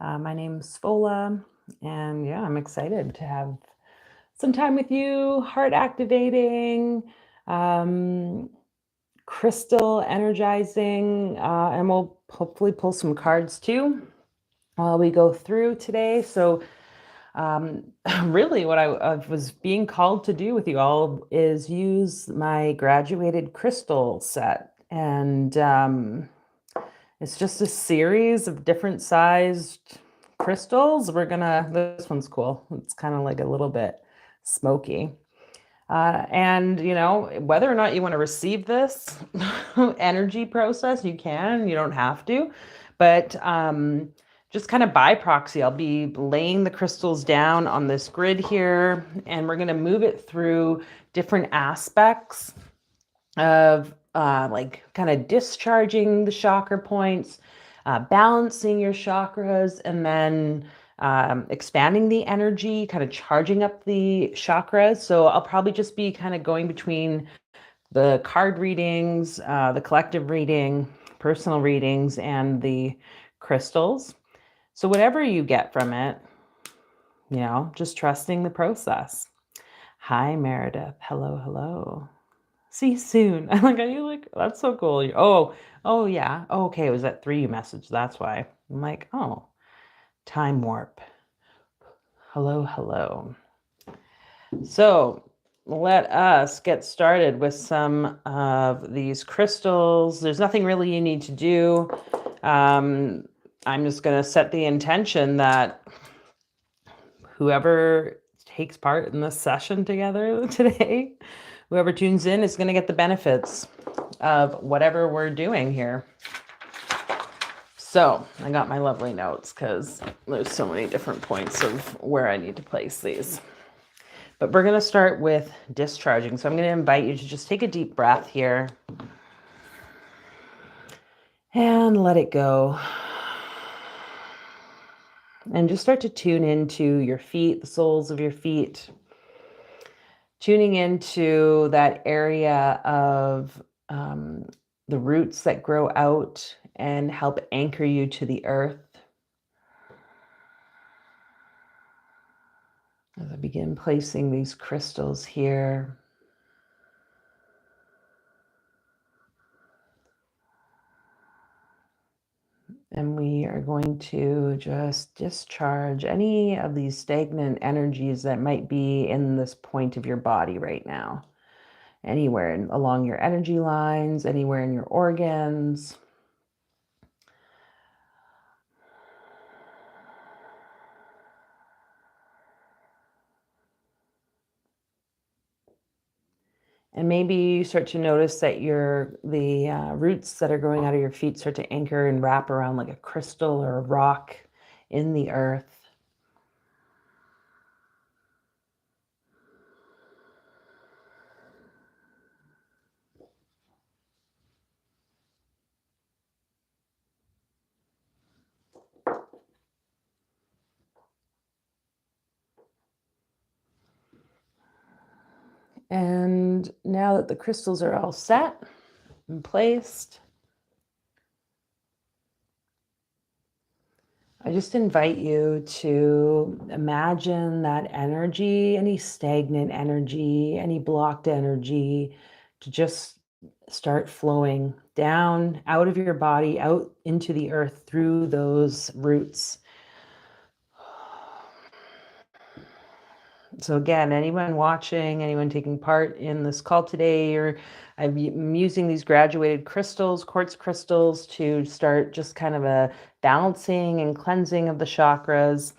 My name's Fola, and yeah, I'm excited to have some time with you, heart activating, um, crystal energizing, and we'll hopefully pull some cards too while we go through today. So, um, really, what I was being called to do with you all is use my graduated crystal set. And it's just a series of different sized crystals. This one's cool. It's kind of like a little bit smoky. And, whether or not you want to receive this energy process, you can, you don't have to. But just kind of by proxy, I'll be laying the crystals down on this grid here, and we're going to move it through different aspects of like kind of discharging the chakra points, balancing your chakras, and then expanding the energy, kind of charging up the chakras. So I'll probably just be kind of going between the card readings, the collective reading, personal readings, and the crystals. So whatever you get from it, just trusting the process. Hi, Meredith. Hello, hello. See you soon. I'm like, are you like, that's so cool. Oh yeah. Oh, okay. It was at 3 you messaged. That's why. I'm like, oh, time warp. Hello, hello. So let us get started with some of these crystals. There's nothing really you need to do. I'm just going to set the intention that whoever takes part in this session together today, whoever tunes in is going to get the benefits of whatever we're doing here. So I got my lovely notes because there's so many different points of where I need to place these. But we're going to start with discharging. So I'm going to invite you to just take a deep breath here and let it go. And just start to tune into your feet, the soles of your feet, tuning into that area of the roots that grow out and help anchor you to the earth. As I begin placing these crystals here. And we are going to just discharge any of these stagnant energies that might be in this point of your body right now. Anywhere along your energy lines, anywhere in your organs. And maybe you start to notice that the roots that are growing out of your feet start to anchor and wrap around like a crystal or a rock in the earth. And now that the crystals are all set and placed, I just invite you to imagine that energy, any stagnant energy, any blocked energy, to just start flowing down out of your body, out into the earth through those roots. So again, anyone watching, anyone taking part in this call today, I'm using these graduated crystals, quartz crystals, to start just kind of a balancing and cleansing of the chakras.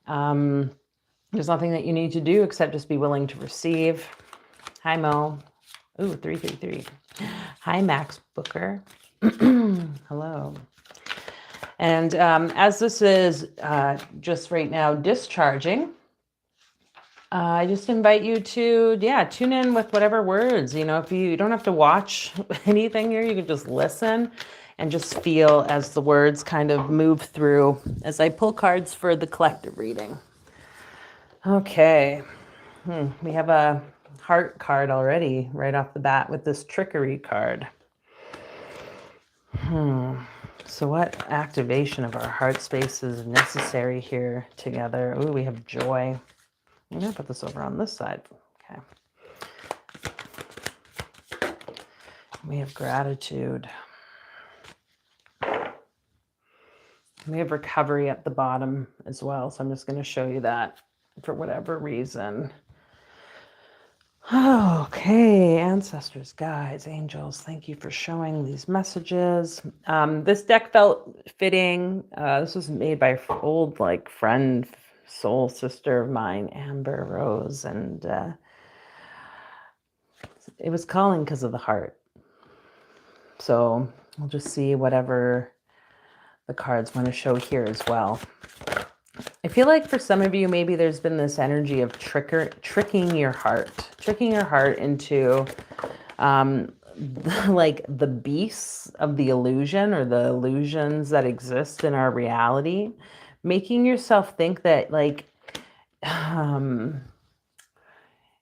There's nothing that you need to do except just be willing to receive. Hi, Mo. Ooh, 333. Hi, Max Booker. Hello. And as this is just right now discharging, I just invite you to, tune in with whatever words, if you don't have to watch anything here, you can just listen and just feel as the words kind of move through as I pull cards for the collective reading. Okay. We have a heart card already right off the bat with this trickery card. So what activation of our heart space is necessary here together? Ooh, we have joy. I'm going to put this over on this side. Okay. We have gratitude. We have recovery at the bottom as well. So I'm just going to show you that for whatever reason. Okay, ancestors, guides, angels, thank you for showing these messages. This deck felt fitting. This was made by an old friend, soul sister of mine, Amber Rose, and it was calling because of the heart. So we'll just see whatever the cards want to show here as well. I feel like for some of you, maybe there's been this energy of tricking your heart into like the beasts of the illusion or the illusions that exist in our reality, making yourself think that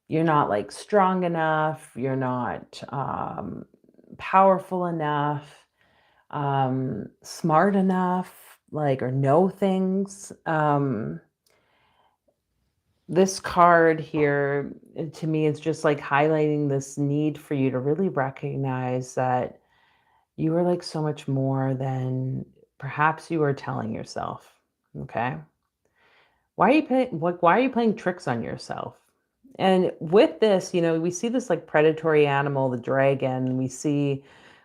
you're not strong enough, you're not powerful enough, smart enough, or know things. This card here, to me, is just highlighting this need for you to really recognize that you are so much more than perhaps you are telling yourself. Okay. Why are you playing tricks on yourself? And with this, we see this predatory animal, the dragon. We see,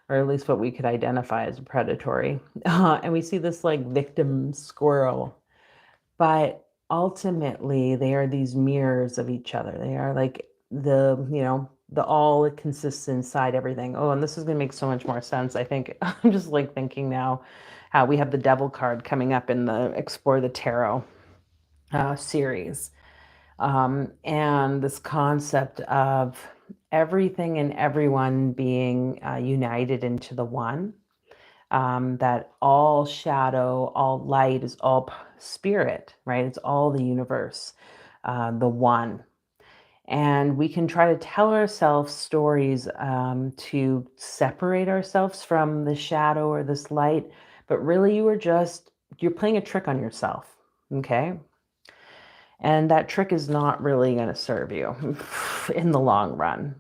or at least what we could identify as predatory, and we see this victim squirrel. But ultimately, they are these mirrors of each other. They are the all that consists inside everything. Oh, and this is going to make so much more sense. I think I'm just thinking now how we have the devil card coming up in the Explore the Tarot series. And this concept of everything and everyone being united into the one, that all shadow, all light is all spirit, right? It's all the universe, the one. And we can try to tell ourselves stories to separate ourselves from the shadow or this light, but really you're playing a trick on yourself, okay? And that trick is not really going to serve you in the long run.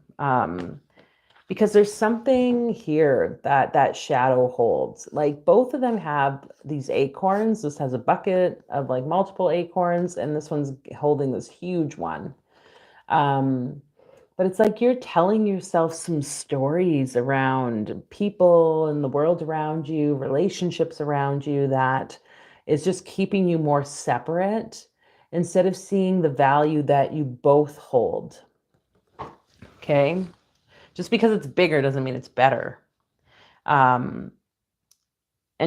Because there's something here that shadow holds. Both of them have these acorns. This has a bucket of multiple acorns, and this one's holding this huge one. But it's you're telling yourself some stories around people and the world around you, relationships around you, that is just keeping you more separate instead of seeing the value that you both hold. Okay? Just because it's bigger doesn't mean it's better. And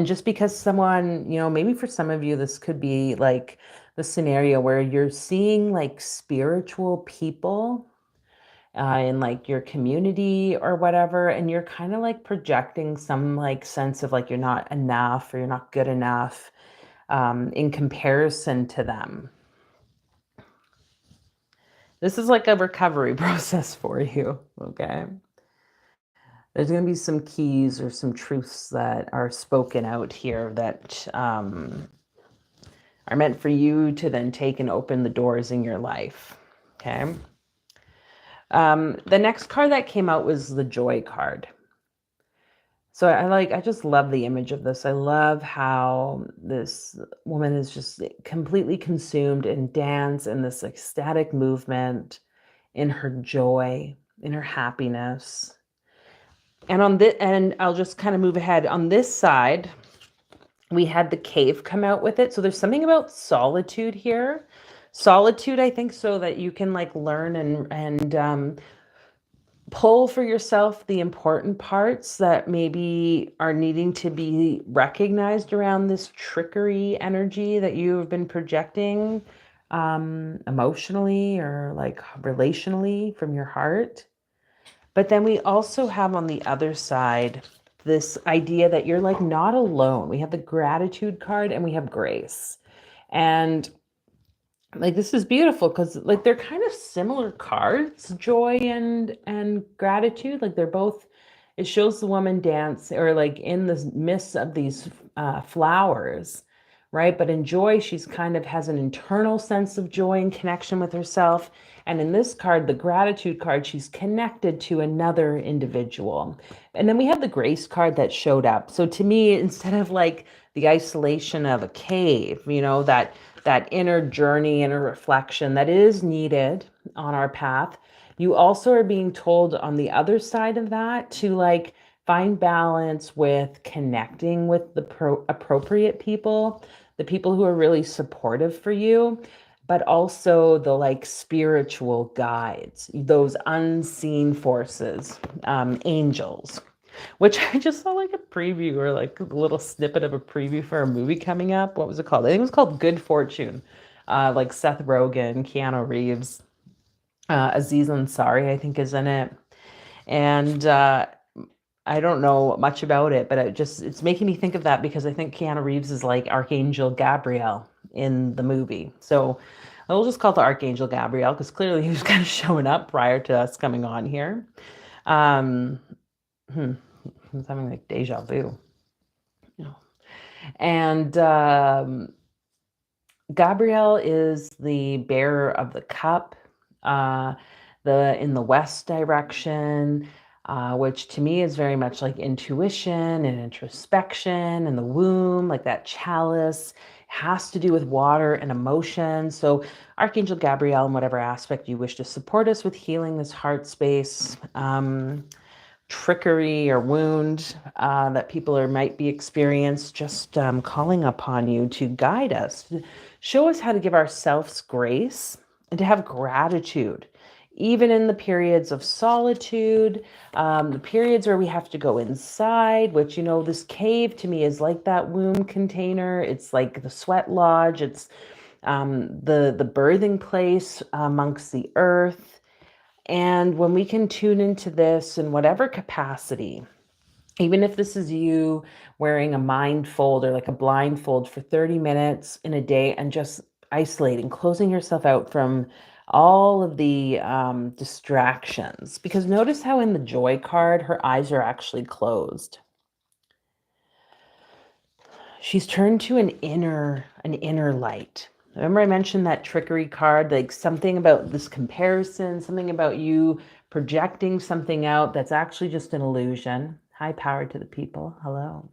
just because someone, maybe for some of you, this could be the scenario where you're seeing spiritual people in your community or whatever, and you're kind of projecting some sense of you're not enough or you're not good enough in comparison to them. This is a recovery process for you, okay? There's going to be some keys or some truths that are spoken out here that are meant for you to then take and open the doors in your life, okay? The next card that came out was the Joy card. So I just love the image of this. I love how this woman is just completely consumed in dance and this ecstatic movement, in her joy, in her happiness. And I'll just kind of move ahead. On this side, we had the cave come out with it. So there's something about solitude here. Solitude, I think, so that you can learn and pull for yourself the important parts that maybe are needing to be recognized around this trickery energy that you have been projecting emotionally or relationally from your heart. But then we also have on the other side this idea that you're not alone. We have the gratitude card and we have grace. And this is beautiful because they're kind of similar cards, joy and gratitude. They're both it shows the woman dance or like in the midst of these flowers, right? But in joy, she's kind of has an internal sense of joy and connection with herself. And in this card, the gratitude card, she's connected to another individual. And then we have the grace card that showed up. So to me, instead of like the isolation of a cave, that inner journey, inner reflection that is needed on our path, you also are being told on the other side of that to like find balance with connecting with the appropriate people, the people who are really supportive for you, but also the like spiritual guides, those unseen forces, angels, which I just saw like a preview or like a little snippet of a preview for a movie coming up. What was it called? I think it was called Good Fortune. Like Seth Rogen, Keanu Reeves, Aziz Ansari, I think, is in it. And I don't know much about it, but it's making me think of that because I think Keanu Reeves is like Archangel Gabriel in the movie. So I'll just call it the Archangel Gabriel because clearly he was kind of showing up prior to us coming on here. Um, I'm having like deja vu. And Gabriel is the bearer of the cup, in the west direction, which to me is very much like intuition and introspection and the womb, like that chalice has to do with water and emotion. So Archangel Gabriel, in whatever aspect you wish to support us with healing this heart space, trickery or wound that people might be experienced, just calling upon you to guide us, to show us how to give ourselves grace and to have gratitude, even in the periods of solitude, the periods where we have to go inside, which, this cave to me is like that womb container. It's like the sweat lodge. It's the birthing place amongst the earth. And when we can tune into this in whatever capacity, even if this is you wearing a mindfold or like a blindfold for 30 minutes in a day and just isolating, closing yourself out from all of the distractions. Because notice how in the joy card, her eyes are actually closed. She's turned to an inner light. Remember I mentioned that trickery card, like something about this comparison, something about you projecting something out that's actually just an illusion. High power to the people. Hello.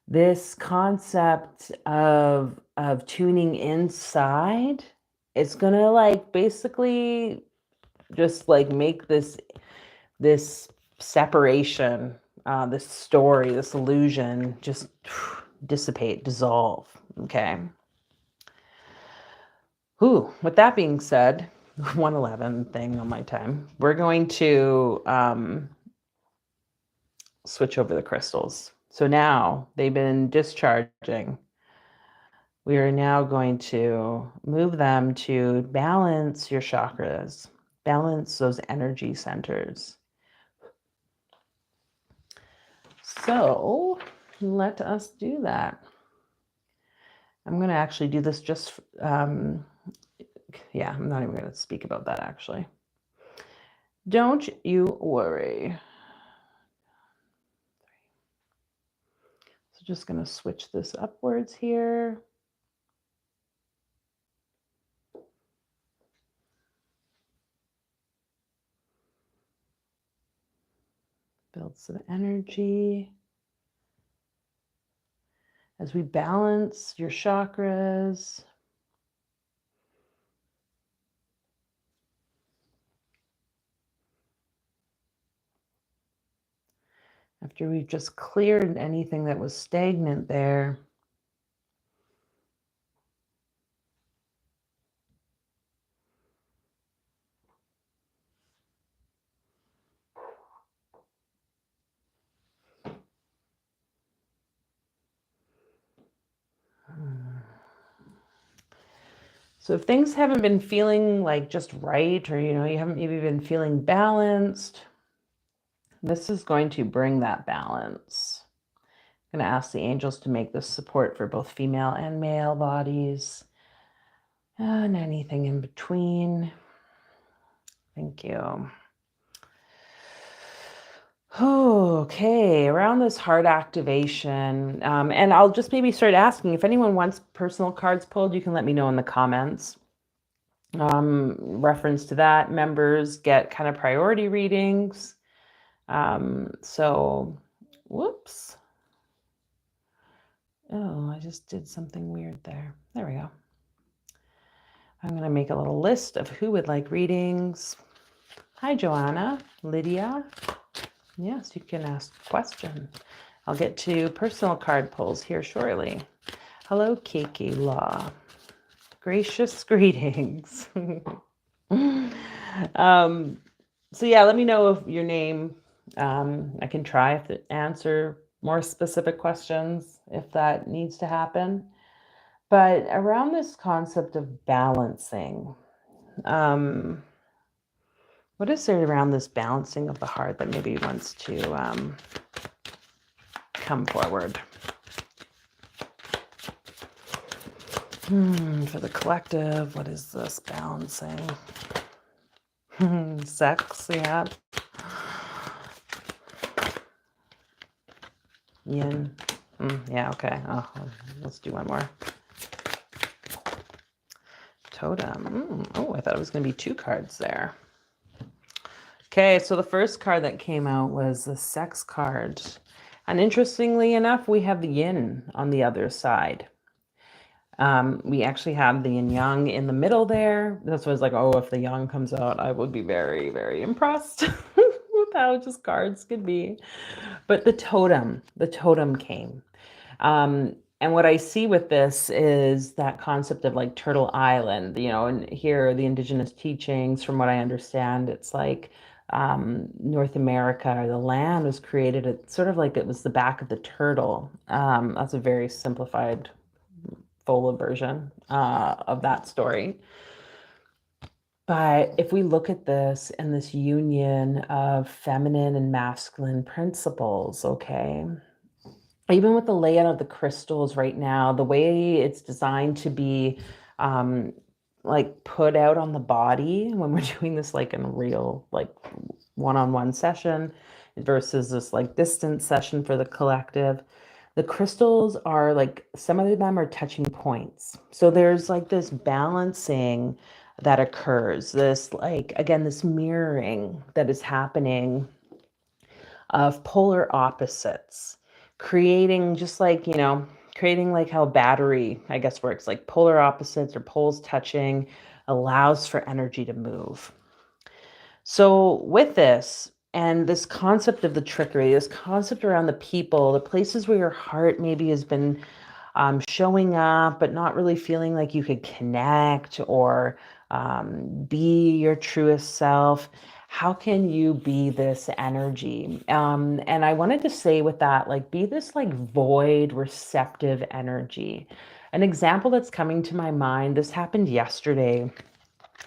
This concept of tuning inside, it's going to like basically just like make this separation, this story, this illusion just dissipate, dissolve. Okay. With that being said, 111 thing on my time, we're going to switch over the crystals. So now they've been discharging. We are now going to move them to balance your chakras, balance those energy centers. So let us do that. I'm going to actually do this just, I'm not even going to speak about that actually. Don't you worry. So just going to switch this upwards here. Build some energy. As we balance your chakras, after we've just cleared anything that was stagnant there, so if things haven't been feeling like just right, or you haven't maybe been feeling balanced, this is going to bring that balance. I'm going to ask the angels to make this support for both female and male bodies and anything in between. Thank you. Okay, around this heart activation, and I'll just maybe start asking if anyone wants personal cards pulled, you can let me know in the comments. Reference to that, members get kind of priority readings. So, whoops. Oh, I just did something weird there. There we go. I'm going to make a little list of who would like readings. Hi, Joanna, Lydia. Yes, you can ask a question. I'll get to personal card pulls here shortly. Hello, Kiki Law. Gracious greetings. So yeah, let me know if your name, I can try to answer more specific questions if that needs to happen. But around this concept of balancing, what is there around this balancing of the heart that maybe wants to come forward? For the collective, what is this balancing? Sex, yeah. Yin. Yeah, okay. Oh, let's do one more. Totem. Oh, I thought it was going to be 2 cards there. Okay, so the first card that came out was the sex card. And interestingly enough, we have the yin on the other side. We actually have the yin yang in the middle there. That's why I was like, oh, if the yang comes out, I would be very, very impressed with how just cards could be. But the totem came. And what I see with this is that concept of like Turtle Island, and here the indigenous teachings, from what I understand, it's like North America, or the land was created at sort of like it was the back of the turtle. That's a very simplified Fola version of that story. But if we look at this and this union of feminine and masculine principles, okay, even with the layout of the crystals right now, the way it's designed to be like put out on the body when we're doing this like in a real like one-on-one session versus this like distance session for the collective, the crystals are like, some of them are touching points. So there's like this balancing that occurs, this like, again, this mirroring that is happening of polar opposites, creating just like, creating like how battery, I guess, works, like polar opposites or poles touching allows for energy to move. So with this, and this concept of the trickery, this concept around the people, the places where your heart maybe has been showing up, but not really feeling like you could connect or be your truest self. How can you be this energy? And I wanted to say with that, like, be this like void, receptive energy. An example that's coming to my mind, this happened yesterday.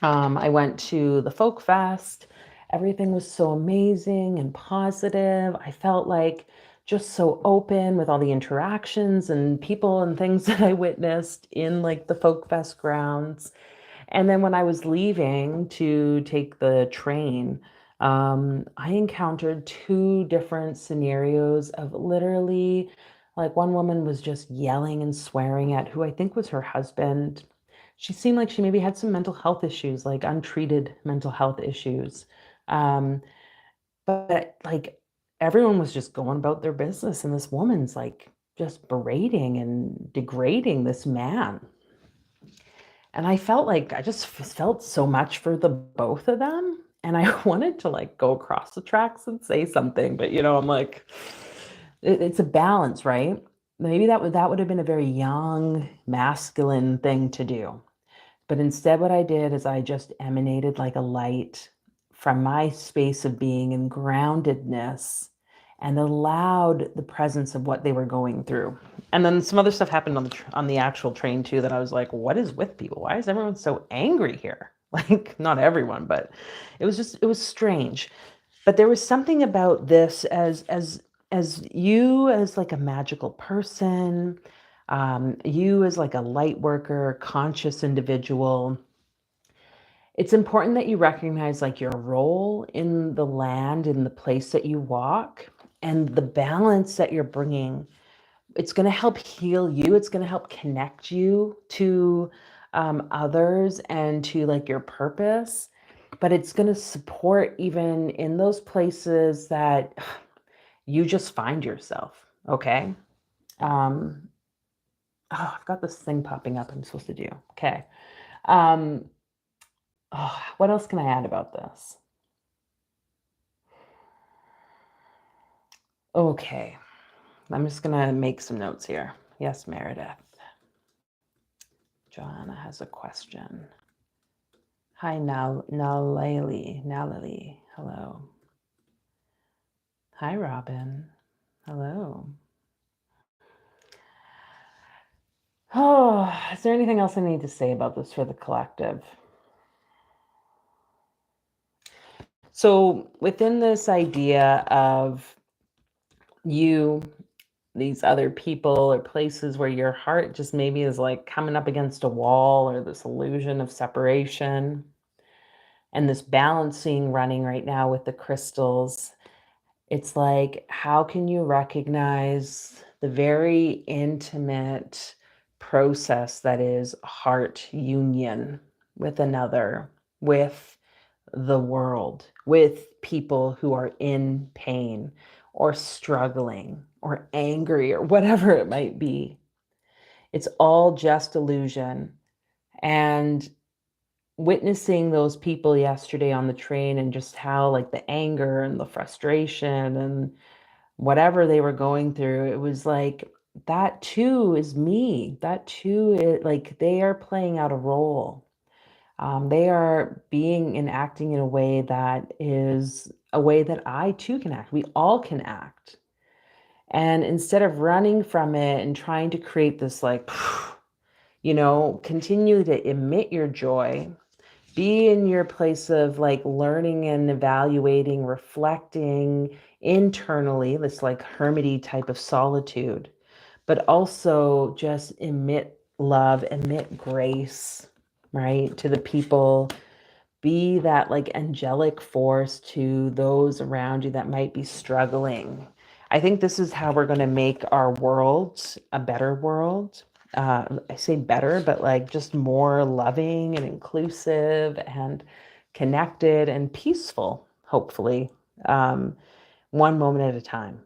I went to the Folk Fest. Everything was so amazing and positive. I felt like just so open with all the interactions and people and things that I witnessed in like the Folk Fest grounds. And then when I was leaving to take the train, I encountered 2 different scenarios of literally, like, one woman was just yelling and swearing at who I think was her husband. She seemed like she maybe had some mental health issues, like untreated mental health issues. Um, but like everyone was just going about their business, and this woman's like just berating and degrading this man. And I felt like I just felt so much for the both of them. And I wanted to like go across the tracks and say something, but I'm like, it's a balance, right? Maybe that would have been a very young, masculine thing to do. But instead, what I did is I just emanated like a light from my space of being and groundedness, and allowed the presence of what they were going through. And then some other stuff happened on the actual train too that I was like, what is with people? Why is everyone so angry here? Like, not everyone, but it was strange. But there was something about this as you as like a magical person, you as like a light worker, conscious individual. It's important that you recognize like your role in the land, in the place that you walk, and the balance that you're bringing. It's going to help heal you. It's going to help connect you to others and to like your purpose. But it's going to support even in those places that you just find yourself. Okay. Um, oh, I've got this thing popping up I'm supposed to do. Okay. Um, what else can I add about this? Okay. I'm just going to make some notes here. Yes, Meredith. Joanna has a question. Hi, Nalali. Hello. Hi, Robin. Hello. Oh, is there anything else I need to say about this for the collective? So within this idea of you, these other people or places where your heart just maybe is like coming up against a wall or this illusion of separation and this balancing running right now with the crystals, it's like, how can you recognize the very intimate process that is heart union with another, with the world, with people who are in pain or struggling or angry or whatever it might be? It's all just illusion. And witnessing those people yesterday on the train and just how like the anger and the frustration and whatever they were going through, it was like that too is me. That too is like they are playing out a role. They are being and acting in a way that is a way that I too can act. We all can act. And instead of running from it and trying to create this like, continue to emit your joy, be in your place of like learning and evaluating, reflecting internally, this like hermity type of solitude, but also just emit love, emit grace, right? To the people, be that like angelic force to those around you that might be struggling. I think this is how we're going to make our world a better world. I say better, but like just more loving and inclusive and connected and peaceful, hopefully, one moment at a time.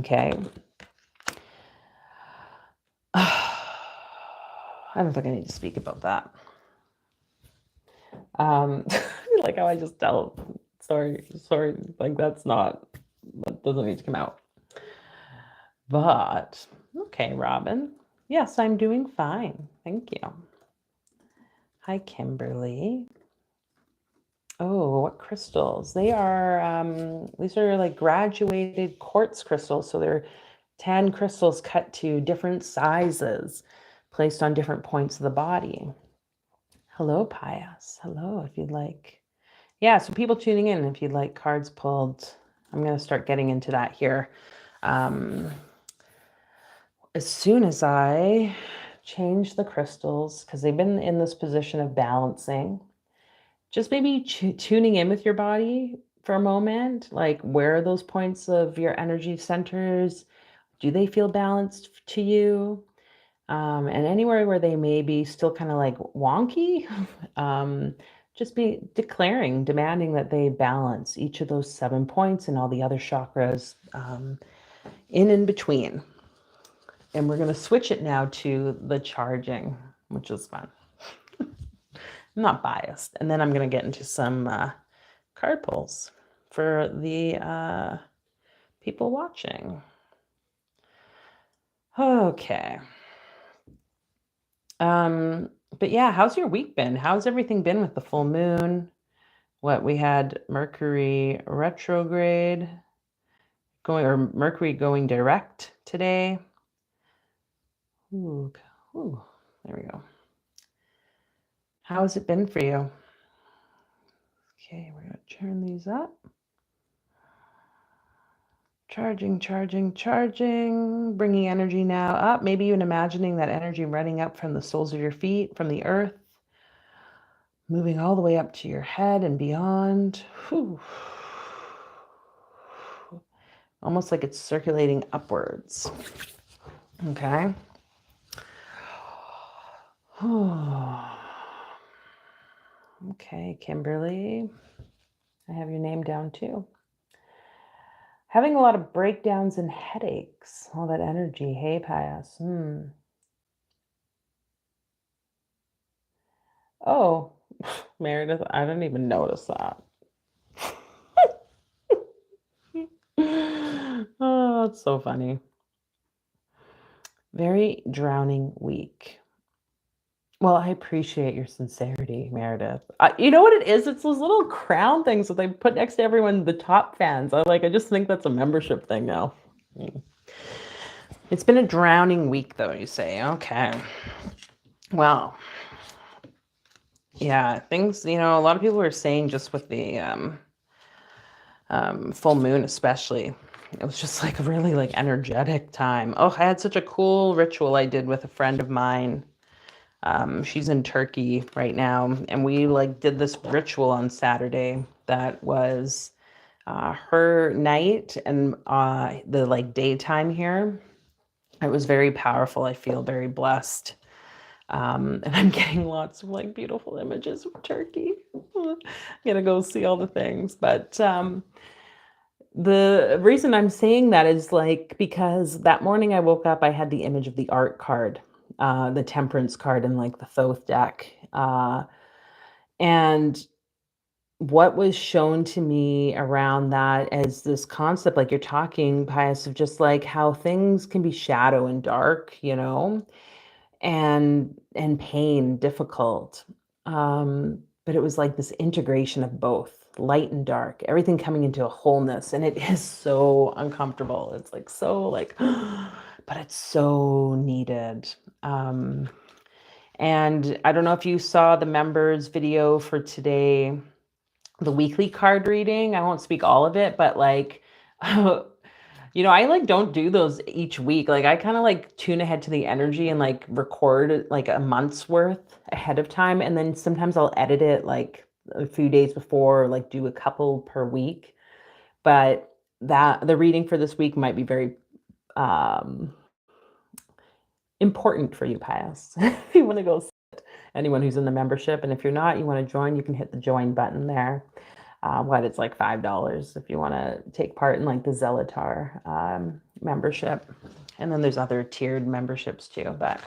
Okay. I don't think I need to speak about that. Like how I just tell, sorry, like that doesn't need to come out. But okay, Robin. Yes, I'm doing fine. Thank you. Hi, Kimberly. Oh, what crystals? These are like graduated quartz crystals. So they're 10 crystals cut to different sizes, placed on different points of the body. Hello, Pius. Hello, if you'd like. Yeah, so people tuning in, if you'd like cards pulled, I'm going to start getting into that here. As soon as I change the crystals, because they've been in this position of balancing, just maybe tuning in with your body for a moment, like where are those points of your energy centers? Do they feel balanced to you? And anywhere where they may be still kind of like wonky, just be demanding that they balance each of those 7 points and all the other chakras in and between. And we're going to switch it now to the charging, which is fun. I'm not biased. And then I'm going to get into some card pulls for the people watching. Okay. But yeah, how's your week been? How's everything been with the full moon? We had Mercury retrograde or Mercury going direct today. Ooh, there we go. How has it been for you? Okay, we're going to turn these up. Charging, bringing energy now up. Maybe even imagining that energy running up from the soles of your feet, from the earth, Moving all the way up to your head and beyond. Whew. Almost like it's circulating upwards. Okay. Okay, Kimberly. I have your name down too. Having a lot of breakdowns and headaches. All that energy. Hey, Pius. Oh, Meredith, I didn't even notice that. Oh, that's so funny. Very drowning week. Well, I appreciate your sincerity, Meredith. You know what it is? It's those little crown things that they put next to everyone, the top fans. I just think that's a membership thing now. It's been a drowning week, though, you say. Okay. Well, yeah, things, a lot of people are saying just with the full moon, especially, it was just like a really energetic time. Oh, I had such a cool ritual I did with a friend of mine. She's in Turkey right now, and we did this ritual on Saturday that was her night and the daytime here. It was very powerful. I feel very blessed. And I'm getting lots of beautiful images of Turkey. I'm gonna go see all the things. But the reason I'm saying that is because that morning I woke up, I had the image of the art card, the temperance card and the Thoth deck. And what was shown to me around that as this concept, like you're talking, Pius, of just how things can be shadow and dark, and pain, difficult. But it was this integration of both light and dark, everything coming into a wholeness. And it is so uncomfortable. It's but it's so needed. And I don't know if you saw the members video for today, the weekly card reading. I won't speak all of it, but I don't do those each week. I kind of tune ahead to the energy and record a month's worth ahead of time. And then sometimes I'll edit it a few days before, do a couple per week. But the reading for this week might be very important for you, Pius. If you want to go sit, anyone who's in the membership. And if you're not, you want to join, you can hit the join button there. It's $5 if you want to take part in the Zelatar membership. And then there's other tiered memberships too. But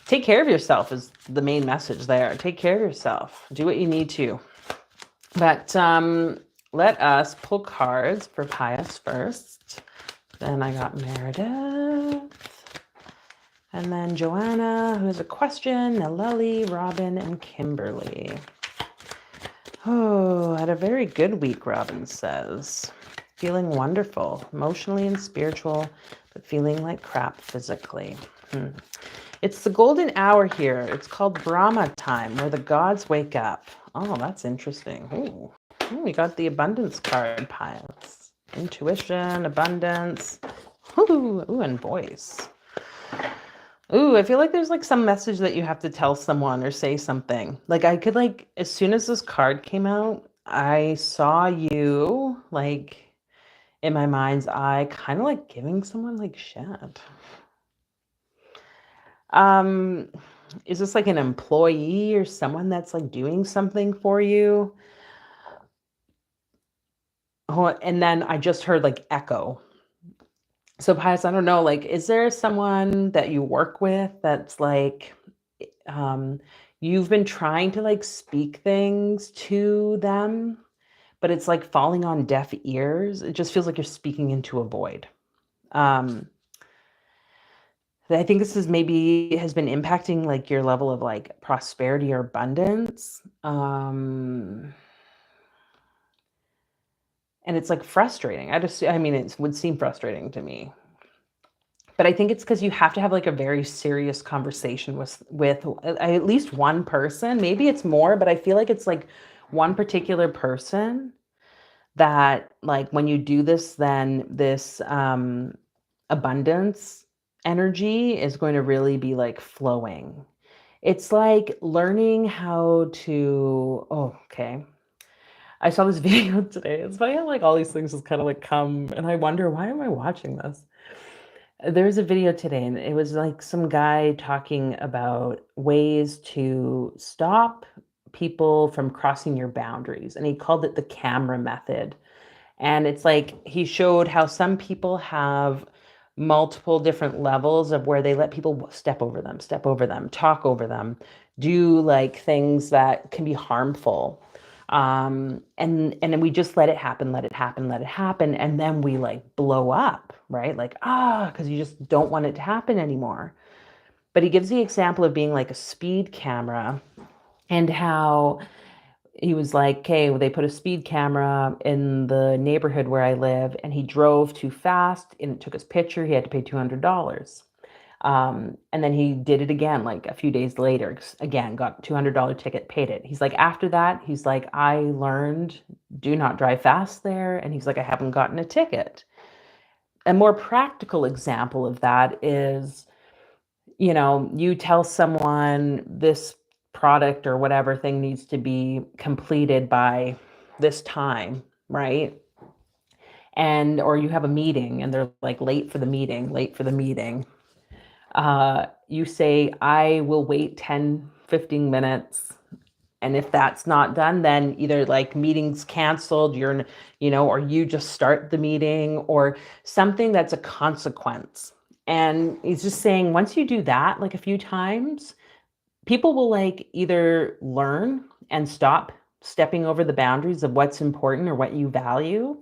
take care of yourself is the main message there. Take care of yourself. Do what you need to. But let us pull cards for Pius first. Then I got Meredith. And then Joanna, who has a question, Naleli, Robin, and Kimberly. Oh, had a very good week, Robin says. Feeling wonderful, emotionally and spiritual, but feeling like crap physically. It's the golden hour here. It's called Brahma time, where the gods wake up. Oh, that's interesting. Ooh, we got the abundance card, Pius. Intuition, abundance. Ooh, and voice. Ooh, I feel like there's some message that you have to tell someone or say something. I could as soon as this card came out, I saw you in my mind's eye, kind of giving someone shit. Is this an employee or someone that's doing something for you? Oh, and then I just heard echo. So, Pius, I don't know, is there someone that you work with that's you've been trying to speak things to them, but it's falling on deaf ears? It just feels like you're speaking into a void. I think this has been impacting your level of prosperity or abundance. And it's frustrating. It would seem frustrating to me. But I think it's because you have to have a very serious conversation with at least one person. Maybe it's more, but I feel like it's one particular person that when you do this, then this abundance energy is going to really be flowing. It's like learning how to, oh, okay. I saw this video today. It's funny how like all these things just kind of like come and I wonder, why am I watching this? There's a video today and it was like some guy talking about ways to stop people from crossing your boundaries. And he called it the camera method. And it's like he showed how some people have multiple different levels of where they let people step over them, talk over them, do like things that can be harmful. And then we just let it happen, let it happen, let it happen, and then we like blow up, right? Like, because you just don't want it to happen anymore. But he gives the example of being like a speed camera and how he was like, okay, well, they put a speed camera in the neighborhood where I live, and he drove too fast and it took his picture. He had to pay $200. And then he did it again, like a few days later, again, got $200 ticket, paid it. He's like, after that, he's like, I learned do not drive fast there. And he's like, I haven't gotten a ticket. A more practical example of that is, you tell someone this product or whatever thing needs to be completed by this time, right? And or you have a meeting and they're like late for the meeting. You say, I will wait 10, 15 minutes. And if that's not done, then either like meeting's canceled, or you just start the meeting or something that's a consequence. And he's just saying, once you do that, like a few times, people will like either learn and stop stepping over the boundaries of what's important or what you value,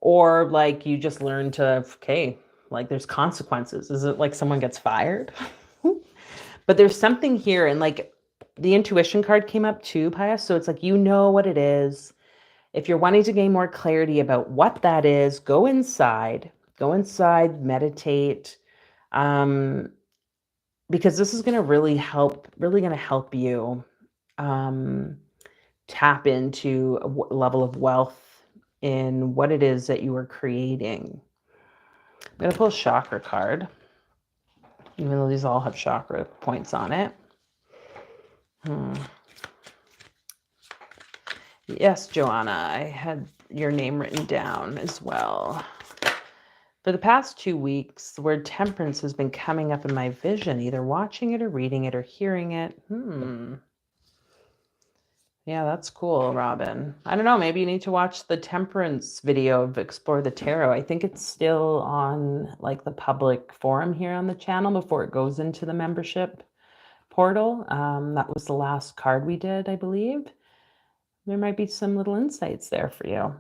or like you just learn to, okay, like there's consequences. Is it like someone gets fired? But there's something here, and like the intuition card came up too, Pius. So it's like, what it is. If you're wanting to gain more clarity about what that is, go inside, meditate. Because this is going to really help you tap into a level of wealth in what it is that you are creating. I'm going to pull a chakra card, even though these all have chakra points on it. Yes, Joanna, I had your name written down as well. For the past 2 weeks, the word temperance has been coming up in my vision, either watching it or reading it or hearing it. Yeah, that's cool, Robin. I don't know, maybe you need to watch the temperance video of Explore the Tarot. I think it's still on like the public forum here on the channel before it goes into the membership portal. That was the last card we did, I believe. There might be some little insights there for you.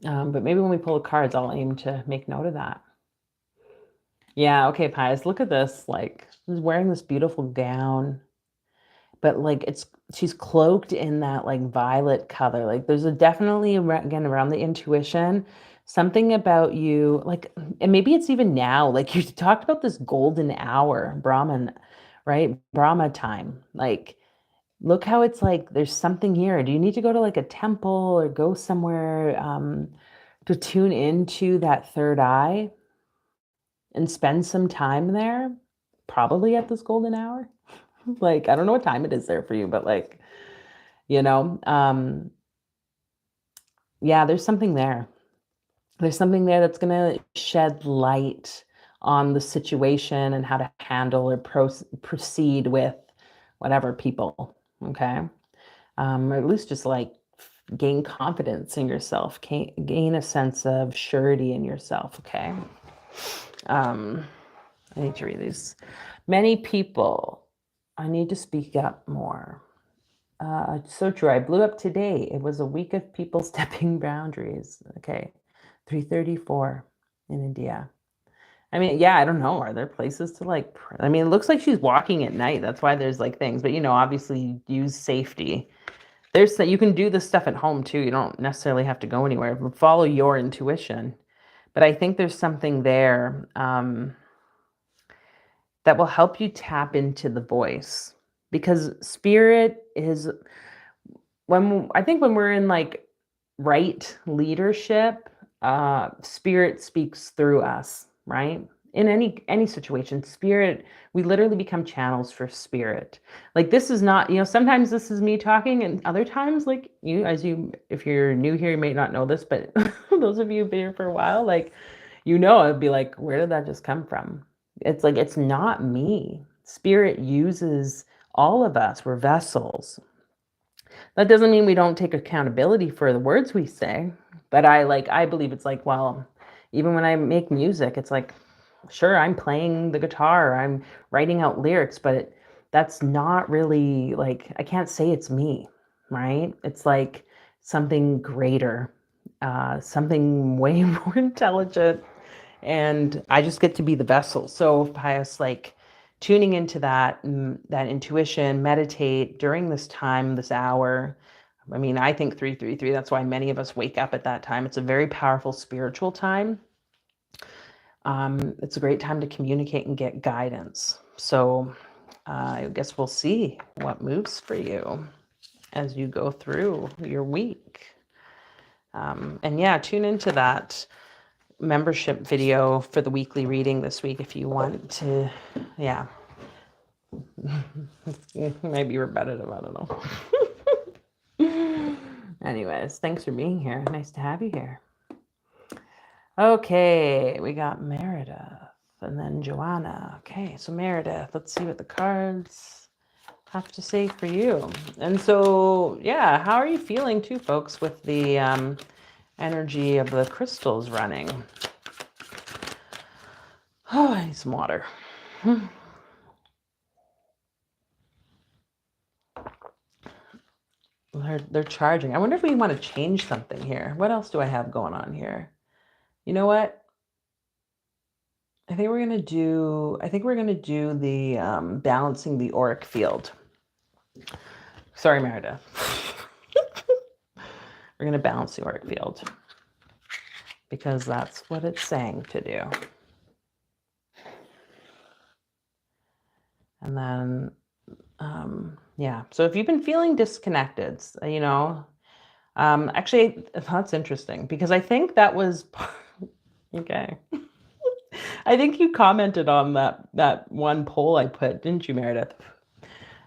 But maybe when we pull the cards, I'll aim to make note of that. Yeah, okay, Pius, look at this. Like, she's wearing this beautiful gown, but like she's cloaked in that like violet color. Like there's definitely, again, around the intuition, something about you, like, and maybe it's even now, like you talked about this golden hour, Brahman, right? Brahma time. Like, look how it's like, there's something here. Do you need to go to like a temple or go somewhere to tune into that third eye and spend some time there? Probably at this golden hour. Like, I don't know what time it is there for you, but like, yeah, there's something there. There's something there that's going to shed light on the situation and how to handle or proceed with whatever people. Okay. Or at least just like gain confidence in yourself, gain a sense of surety in yourself. Okay. I need to read these. Many people, I need to speak up more. So true. I blew up today. It was a week of people stepping boundaries. Okay. 3:34 in India. I mean, yeah, I don't know. Are there places to like, I mean, it looks like she's walking at night. That's why there's like things, but obviously use safety. There's that you can do this stuff at home too. You don't necessarily have to go anywhere. Follow your intuition. But I think there's something there that will help you tap into the voice, because spirit is when we're in like right leadership, spirit speaks through us, right? in any situation. Spirit, we literally become channels for spirit. Like, this is not, sometimes this is me talking, and other times, like, if you're new here, you may not know this, but those of you who've been here for a while, like, it'd be like, where did that just come from? It's like, it's not me. Spirit uses all of us. We're vessels. That doesn't mean we don't take accountability for the words we say, but I believe it's like, well, even when I make music, it's like, sure, I'm playing the guitar, I'm writing out lyrics, but that's not really, like, I can't say it's me, right? It's like something greater, something way more intelligent, and I just get to be the vessel. So if I was like tuning into that intuition, meditate during this time, this hour. I mean, I think 333, that's why many of us wake up at that time. It's a very powerful spiritual time. It's a great time to communicate and get guidance. So I guess we'll see what moves for you as you go through your week. And yeah, tune into that membership video for the weekly reading this week if you want to. Yeah. Maybe repetitive, I don't know. Anyways, thanks for being here. Nice to have you here. Okay, we got Meredith and then Joanna. Okay, so Meredith, let's see what the cards have to say for you. And so, yeah, how are you feeling too, folks, with the energy of the crystals running? Oh, I need some water. They're charging. I wonder if we want to change something here. What else do I have going on here? You know what? I think we're gonna do the balancing the auric field. Sorry, Meredith. We're gonna balance the auric field because that's what it's saying to do. And then, yeah. So if you've been feeling disconnected, actually, that's interesting because I think that was okay. I think you commented on that one poll I put, didn't you, Meredith?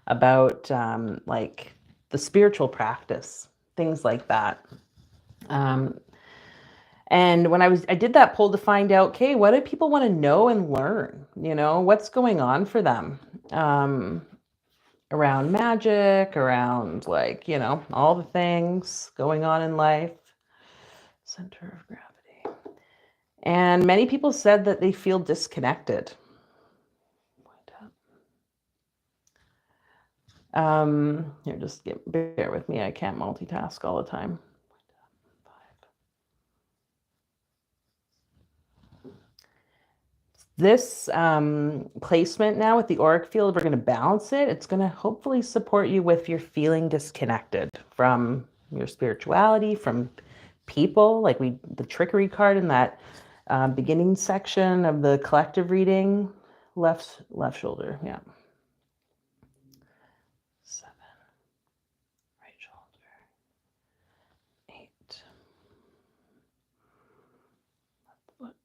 About like the spiritual practice, things like that. And when I did that poll to find out, okay, what do people want to know and learn? What's going on for them around magic, around all the things going on in life. Center of gravity. And many people said that they feel disconnected. Here, just bear with me. I can't multitask all the time. This placement now with the auric field, we're going to balance it. It's going to hopefully support you with your feeling disconnected from your spirituality, from people, like the trickery card in that beginning section of the collective reading, left shoulder, yeah. 7, right shoulder, 8, left foot.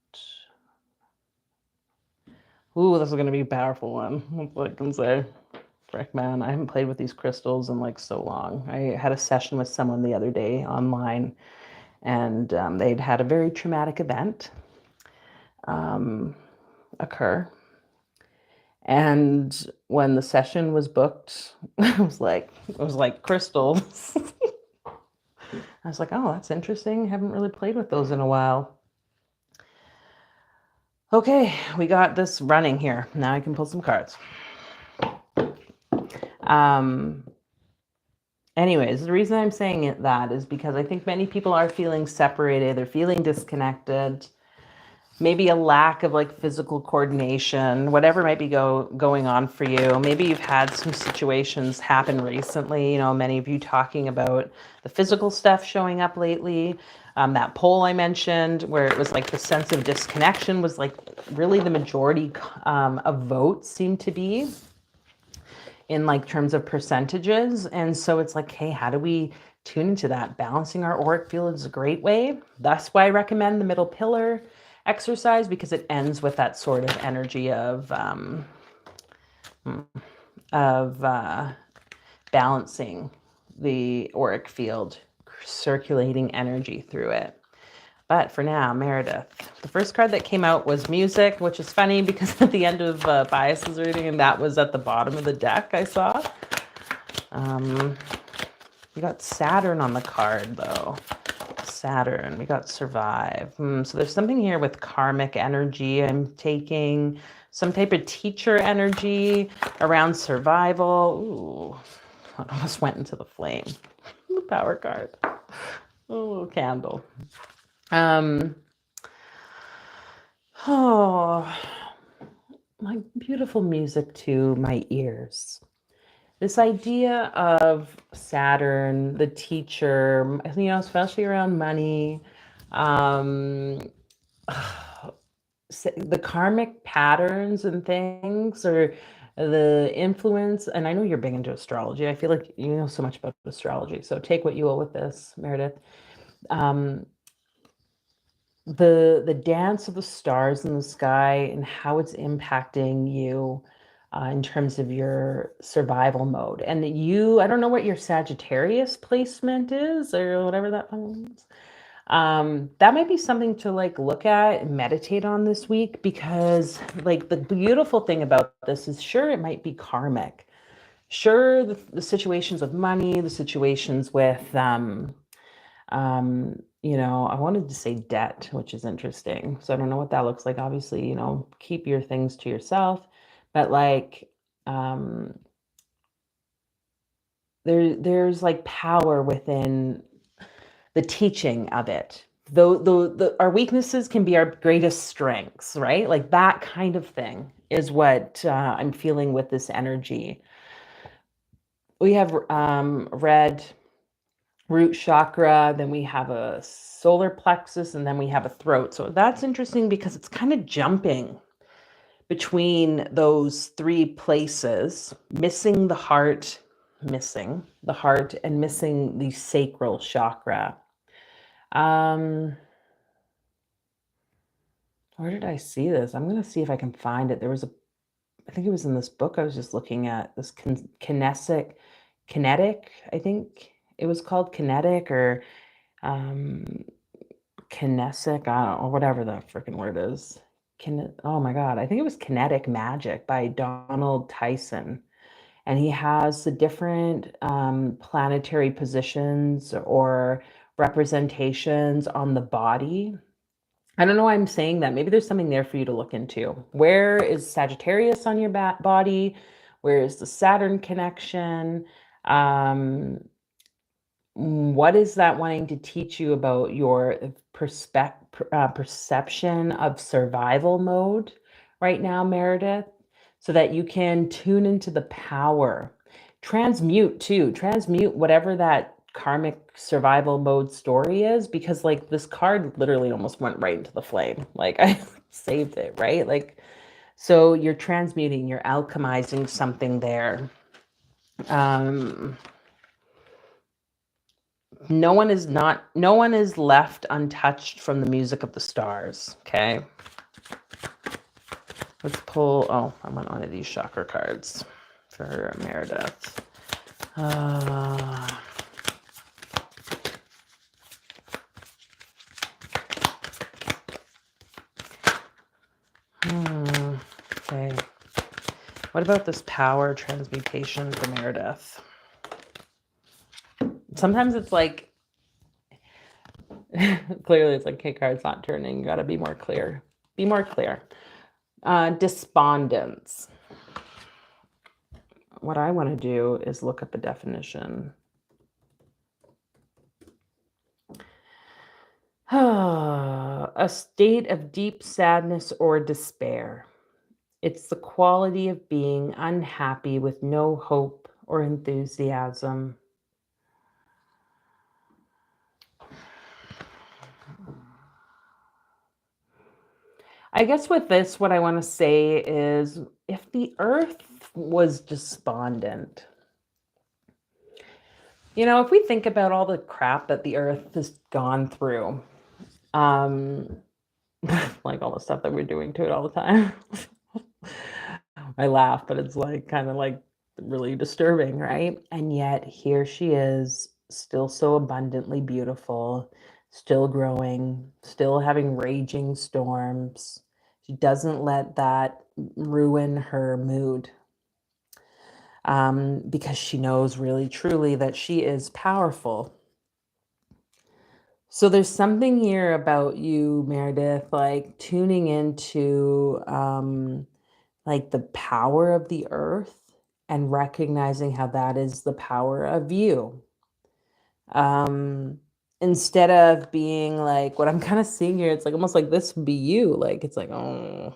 Ooh, this is going to be a powerful one. That's what I can say. Frick, man, I haven't played with these crystals in so long. I had a session with someone the other day online, and they'd had a very traumatic event occur. And when the session was booked, it was like crystals. I was like, oh, that's interesting. Haven't really played with those in a while. Okay, we got this running here. Now I can pull some cards. Anyways, the reason I'm saying that is because I think many people are feeling separated. They're feeling disconnected. Maybe a lack of physical coordination, whatever might be going on for you. Maybe you've had some situations happen recently. Many of you talking about the physical stuff showing up lately. That poll I mentioned where it was the sense of disconnection was really the majority of votes seemed to be in terms of percentages. And so it's hey, how do we tune into that? Balancing our auric field is a great way. That's why I recommend the middle pillar. exercise because it ends with that sort of energy of balancing the auric field, circulating energy through it. But for now, Meredith. The first card that came out was music, which is funny because at the end of Bias's reading, and that was at the bottom of the deck I saw. We got Saturn on the card, though. Saturn. We got survive. So there's something here with karmic energy I'm taking. Some type of teacher energy around survival. Ooh, I almost went into the flame. The power card. Oh, candle. Oh, like beautiful music to my ears. This idea of Saturn, the teacher, especially around money, the karmic patterns and things, or the influence. And I know you're big into astrology. I feel like you know so much about astrology. So take what you will with this, Meredith. The dance of the stars in the sky and how it's impacting you in terms of your survival mode. And I don't know what your Sagittarius placement is or whatever that means. That might be something to like look at and meditate on this week, because like the beautiful thing about this is, sure, it might be karmic. Sure, the situations with money, the situations with I wanted to say debt, which is interesting. So I don't know what that looks like. Obviously, keep your things to yourself, but like there's like power within the teaching of it. Though our weaknesses can be our greatest strengths, right? Like that kind of thing is what I'm feeling with this energy. We have red root chakra, then we have a solar plexus, and then we have a throat. So that's interesting because it's kind of jumping between those three places, missing the heart, and missing the sacral chakra. Where did I see this? I'm going to see if I can find it. I think it was in this book I was just looking at, this kinetic, I think it was called kinetic or kinesic, I don't know, whatever the freaking word is. Oh my God, I think it was Kinetic Magic by Donald Tyson. And he has the different planetary positions or representations on the body. I don't know why I'm saying that. Maybe there's something there for you to look into. Where is Sagittarius on your body? Where is the Saturn connection? What is that wanting to teach you about your perception of survival mode right now, Meredith, so that you can tune into the power? Transmute whatever that karmic survival mode story is, because like this card literally almost went right into the flame. Like I saved it, right? Like, so you're transmuting, you're alchemizing something there. No one is left untouched from the music of the stars. Okay. Let's pull. Oh, I want one of these chakra cards for Meredith. Okay. What about this power transmutation for Meredith? Sometimes it's like, clearly it's like, okay, card's not turning. You got to be more clear. Be more clear. Despondence. What I want to do is look up a definition. A state of deep sadness or despair. It's the quality of being unhappy with no hope or enthusiasm. I guess with this, what I want to say is, if the earth was despondent, if we think about all the crap that the earth has gone through, like all the stuff that we're doing to it all the time. I laugh, but it's like kind of like really disturbing, right? And yet here she is, still so abundantly beautiful, still growing, still having raging storms. She doesn't let that ruin her mood, because she knows really truly that she is powerful. So there's something here about you, Meredith, like tuning into like the power of the earth and recognizing how that is the power of you. Um, Instead of being like what I'm kind of seeing here, it's like almost like this would be you. Like it's like, oh,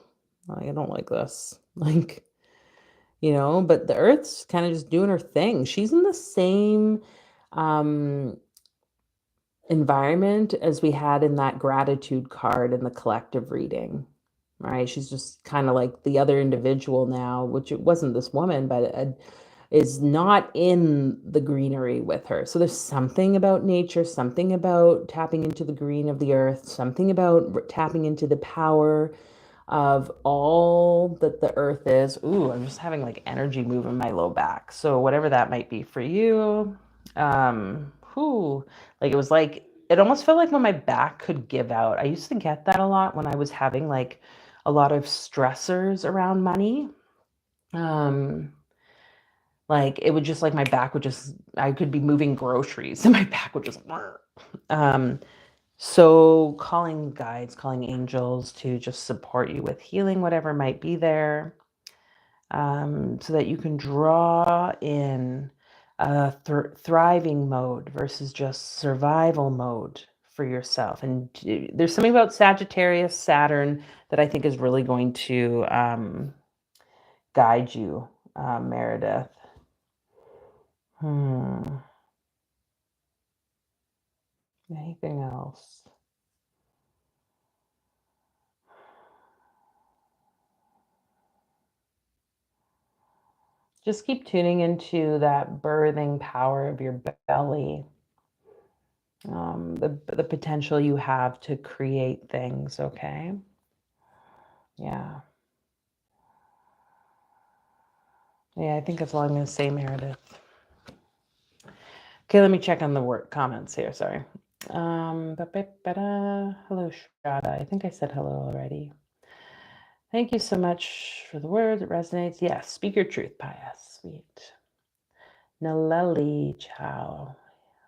I don't like this. Like, but the earth's kind of just doing her thing. She's in the same um environment as we had in that gratitude card in the collective reading, right? She's just kind of like the other individual now, which it wasn't this woman, but is not in the greenery with her. So there's something about nature, something about tapping into the green of the earth, something about tapping into the power of all that the earth is. Ooh, I'm just having like energy move in my low back. So whatever that might be for you, like it was like it almost felt like when my back could give out. I used to get that a lot when I was having like a lot of stressors around money. Um, like it would just like my back would just I could be moving groceries and my back would just um so calling guides, calling angels to just support you with healing whatever might be there, so that you can draw in a thriving mode versus just survival mode for yourself. And there's something about Sagittarius, Saturn, that I think is really going to guide you, Meredith. Anything else? Just keep tuning into that birthing power of your belly, the potential you have to create things, okay? Yeah. Yeah, I think that's all I'm going to say, Meredith. Okay, let me check on the work comments here. Sorry. Hello, Shada. I think I said hello already. Thank you so much for the words. It resonates. Yes, speak your truth, Pius. Sweet. Naleli Chow.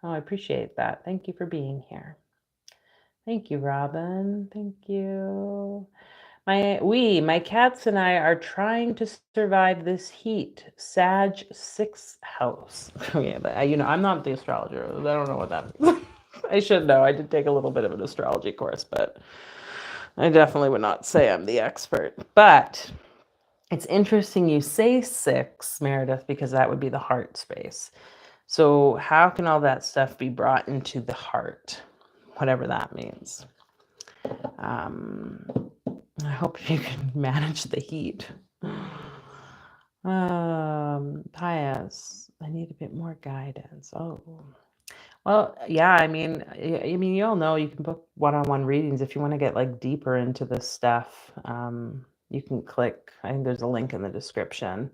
Oh, I appreciate that. Thank you for being here. Thank you, Robin. Thank you. My cats and I are trying to survive this heat. Sag 6th house. Oh yeah, but I'm not the astrologer. I don't know what that means. I should know. I did take a little bit of an astrology course, but I definitely would not say I'm the expert. But it's interesting you say 6, Meredith, because that would be the heart space. So how can all that stuff be brought into the heart? Whatever that means. I hope you can manage the heat. Pius, I need a bit more guidance. Oh, well, yeah. I mean, you all know you can book one-on-one readings if you want to get like deeper into this stuff. You can click. I think there's a link in the description.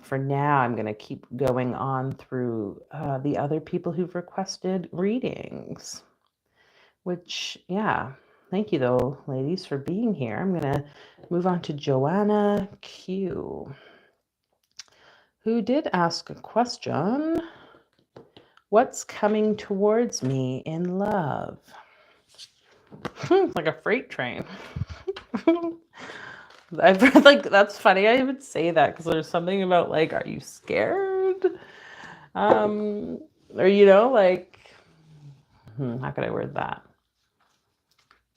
For now, I'm going to keep going on through the other people who've requested readings. Which, yeah. Thank you, though, ladies, for being here. I'm going to move on to Joanna Q, who did ask a question. What's coming towards me in love? Like a freight train. I've read, like, that's funny. I would say that because there's something about, like, are you scared? Or, like, how could I word that?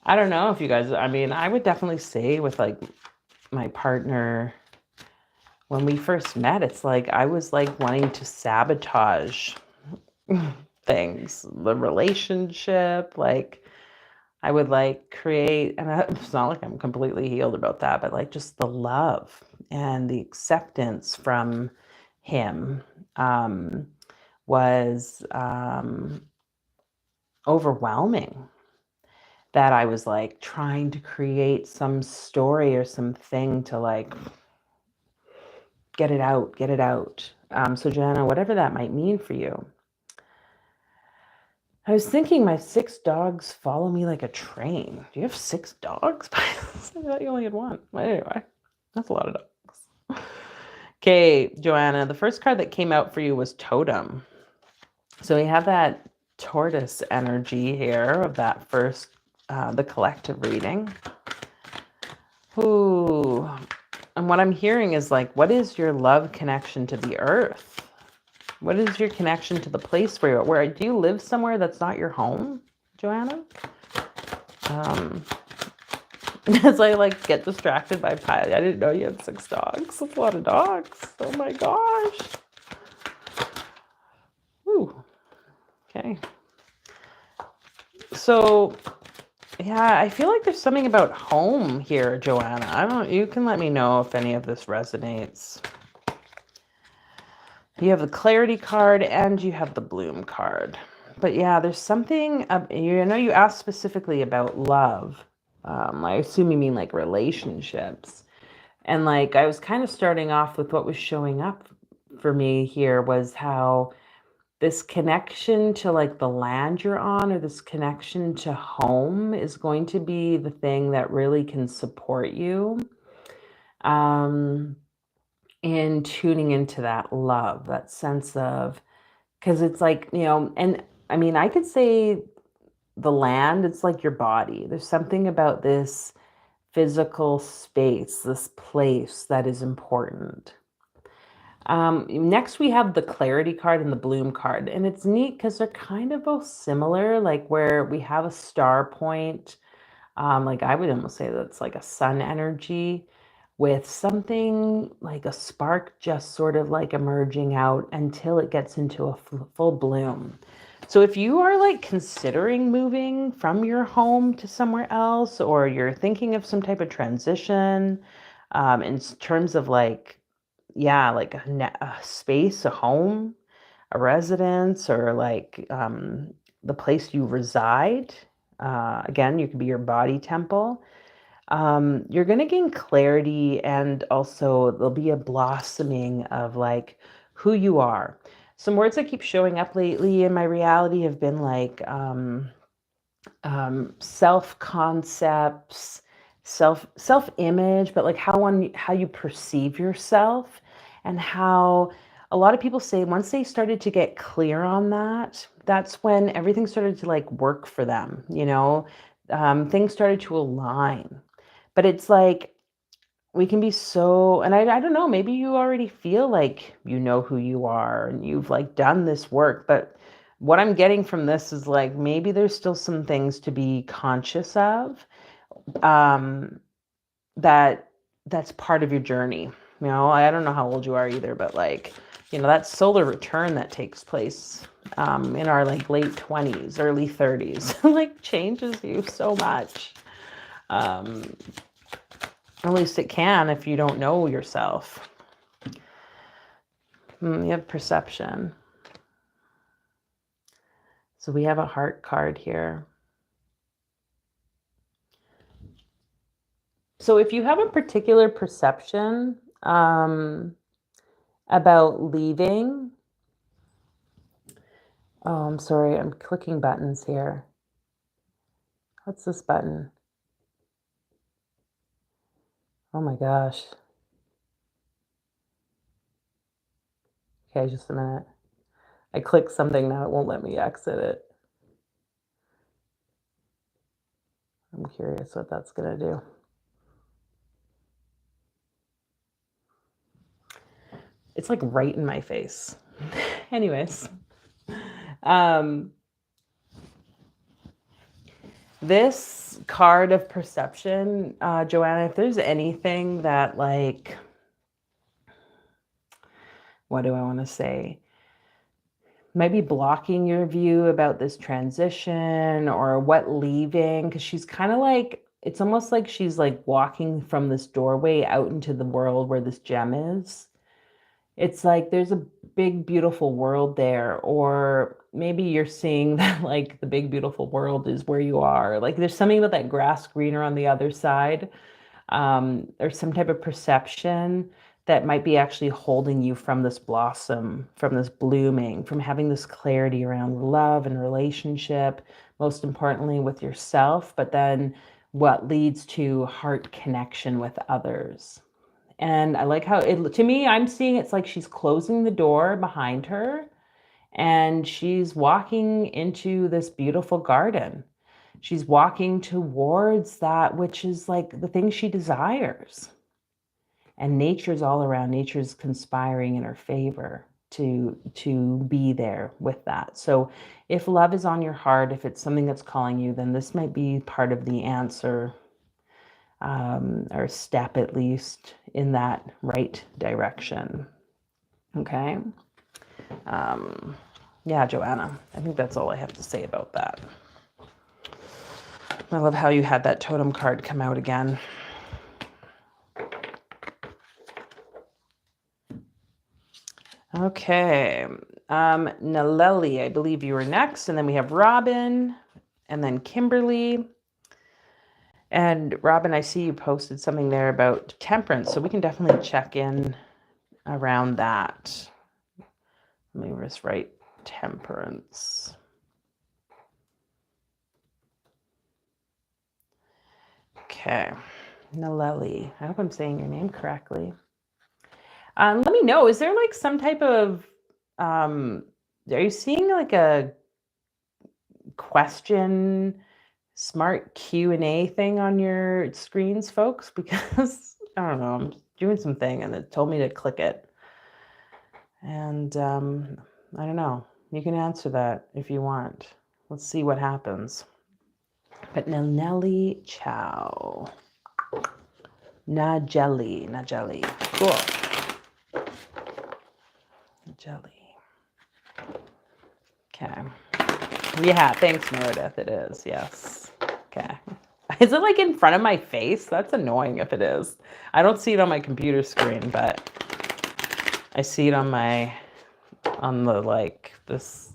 I don't know if you guys, I mean, I would definitely say with like my partner, when we first met, it's like I was like wanting to sabotage things, the relationship. Like I would like create, and it's not like I'm completely healed about that, but like just the love and the acceptance from him was overwhelming. that I was like trying to create some story or something to like get it out, get it out. So Joanna, whatever that might mean for you. I was thinking my 6 dogs follow me like a train. Do you have 6 dogs? I thought you only had one. Well, anyway, that's a lot of dogs. Okay, Joanna, the first card that came out for you was Totem. So we have that tortoise energy here of that first, the collective reading. Ooh. And what I'm hearing is like, what is your love connection to the earth? What is your connection to the place where you're, do you live somewhere that's not your home, Joanna? As I like get distracted by pie, I didn't know you had 6 dogs. That's a lot of dogs. Oh my gosh. Ooh. Okay. So yeah, I feel like there's something about home here, Joanna. You can let me know if any of this resonates. You have the clarity card and you have the bloom card. But yeah, there's something, you know, you asked specifically about love. I assume you mean like relationships. And like, I was kind of starting off with what was showing up for me here was how this connection to like the land you're on, or this connection to home, is going to be the thing that really can support you in tuning into that love, that sense of, because it's like, you know, and I mean, I could say the land, it's like your body. There's something about this physical space, this place that is important. Next, we have the clarity card and the bloom card. And it's neat because they're kind of both similar, like where we have a star point. Like I would almost say that's like a sun energy with something like a spark just sort of like emerging out until it gets into a full bloom. So if you are like considering moving from your home to somewhere else, or you're thinking of some type of transition, in terms of like, yeah, like a space, a home, a residence, or like the place you reside. Again, you could be your body temple. You're going to gain clarity, and also there'll be a blossoming of like who you are. Some words that keep showing up lately in my reality have been like self concepts, self image, but like how you perceive yourself, and how a lot of people say once they started to get clear on that, that's when everything started to like work for them. You know, things started to align. But it's like we can be so, and I don't know, maybe you already feel like you know who you are and you've like done this work, but what I'm getting from this is like maybe there's still some things to be conscious of, um that's part of your journey. You know, I don't know how old you are either, but like, you know, that solar return that takes place in our like late 20s, early 30s, like changes you so much. At least it can if you don't know yourself. You have perception. So we have a heart card here. So if you have a particular perception about leaving, oh, I'm sorry, I'm clicking buttons here. What's this button? Oh my gosh. Okay, just a minute. I clicked something, now it won't let me exit it. I'm curious what that's going to do. It's like right in my face. Anyways, this card of perception, Joanna, if there's anything that like, what do I want to say? Might be blocking your view about this transition or what leaving, because she's kind of like, it's almost like she's like walking from this doorway out into the world where this gem is. It's like there's a big, beautiful world there, or maybe you're seeing that like the big, beautiful world is where you are. Like there's something about that grass greener on the other side, or some type of perception that might be actually holding you from this blossom, from this blooming, from having this clarity around love and relationship, most importantly with yourself, but then what leads to heart connection with others. And I like how it, to me, I'm seeing it's like she's closing the door behind her and she's walking into this beautiful garden. She's walking towards that which is like the thing she desires. And nature's all around. Nature's conspiring in her favor to be there with that. So if love is on your heart, if it's something that's calling you, then this might be part of the answer, or step at least in that right direction. Okay. Yeah, Joanna, I think that's all I have to say about that. I love how you had that totem card come out again. Okay. Naleli, I believe you were next. And then we have Robin and then Kimberly. And Robin, I see you posted something there about temperance. So we can definitely check in around that. Let me just write temperance. Okay. Naleli. I hope I'm saying your name correctly. Let me know, is there like some type of, are you seeing like a question, smart Q&A thing on your screens, folks? Because I don't know, I'm doing something and it told me to click it. And I don't know, you can answer that if you want. Let's see what happens. But Nelly Chow. Najeli. Cool. Jelly. Okay. Yeah, thanks, Meredith. It is, yes. Okay. Is it like in front of my face? That's annoying if it is. I don't see it on my computer screen, but I see it on the like this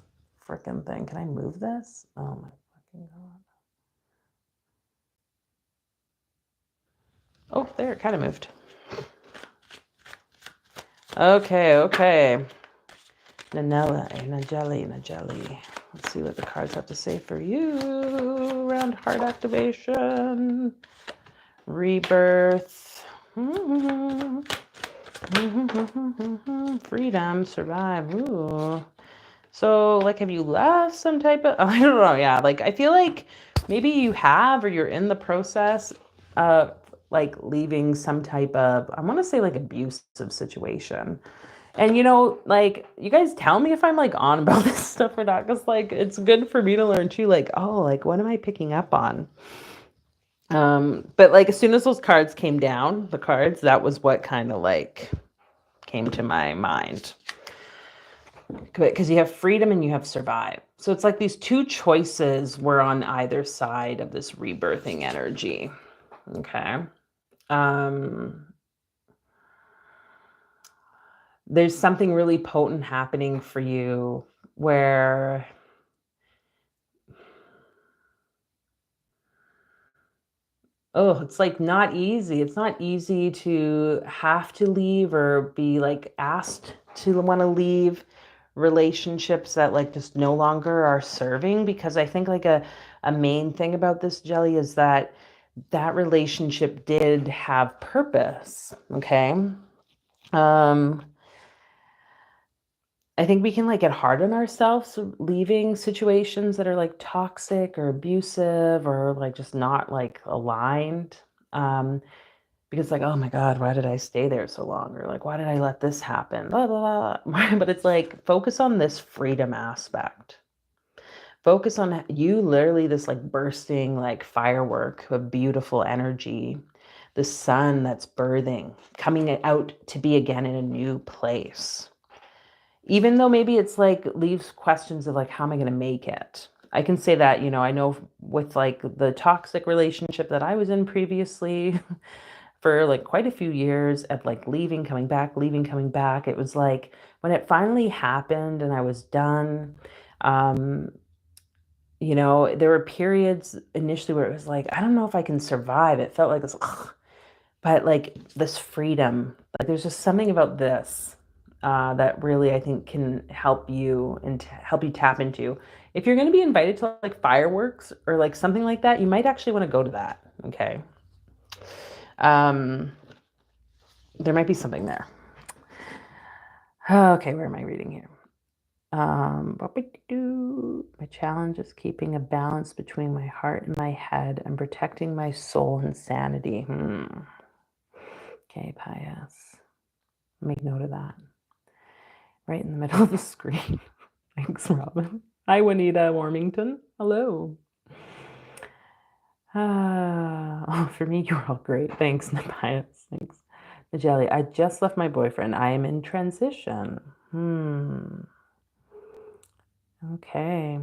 freaking thing. Can I move this? Oh my fucking God. Oh, there, it kind of moved. Okay. Najeli. Let's see what the cards have to say for you around heart activation, rebirth, freedom, survive. Ooh. So, like, have you left some type of, I don't know, yeah, like, I feel like maybe you have, or you're in the process of, like, leaving some type of, I want to say, like, abusive situation. And, like, you guys tell me if I'm, like, on about this stuff or not, because, like, it's good for me to learn, too, like, oh, like, what am I picking up on? But, like, as soon as those cards came down, that was what kind of, like, came to my mind. Because you have freedom and you have survive. So it's like these two choices were on either side of this rebirthing energy. Okay. There's something really potent happening for you where it's like not easy. It's not easy to have to leave or be like asked to want to leave relationships that like just no longer are serving, because I think like a main thing about this, Jelly, is that relationship did have purpose. Okay. I think we can like get hard on ourselves leaving situations that are like toxic or abusive or like just not like aligned. Because like, oh my God, why did I stay there so long? Or like, why did I let this happen? Blah, blah, blah. But it's like, focus on this freedom aspect. Focus on you literally this like bursting like firework of beautiful energy. The sun that's birthing, coming out to be again in a new place. Even though maybe it's like leaves questions of like, how am I going to make it? I can say that, I know with like the toxic relationship that I was in previously for like quite a few years of like leaving, coming back. It was like when it finally happened and I was done, um, there were periods initially where it was like, I don't know if I can survive. It felt like this, but like this freedom, like there's just something about this that really I think can help you and help you tap into. If you're going to be invited to like fireworks or like something like that, you might actually want to go to that. Okay. Um, there might be something there. Okay, where am I reading here? My challenge is keeping a balance between my heart and my head and protecting my soul and sanity. Okay, pious. Make note of that. Right in the middle of the screen. Thanks, Robin. Hi, Juanita Warmington. Hello. For me, you're all great. Thanks, Pious. Thanks. Najeli, I just left my boyfriend. I am in transition. Okay.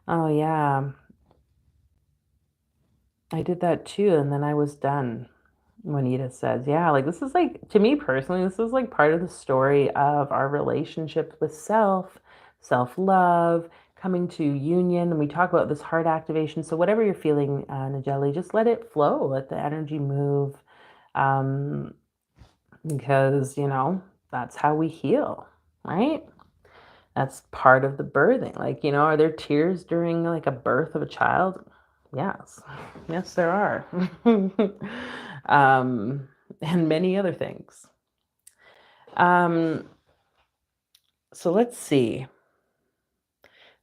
Oh, yeah. I did that too, and then I was done. Juanita says, yeah, like this is like, to me personally, this is like part of the story of our relationship with self love, coming to union. And we talk about this heart activation. So, whatever you're feeling, Najeli, just let it flow, let the energy move. Um, because, that's how we heal, right? That's part of the birthing. Like, are there tears during like a birth of a child? Yes. Yes, there are. And many other things. So let's see.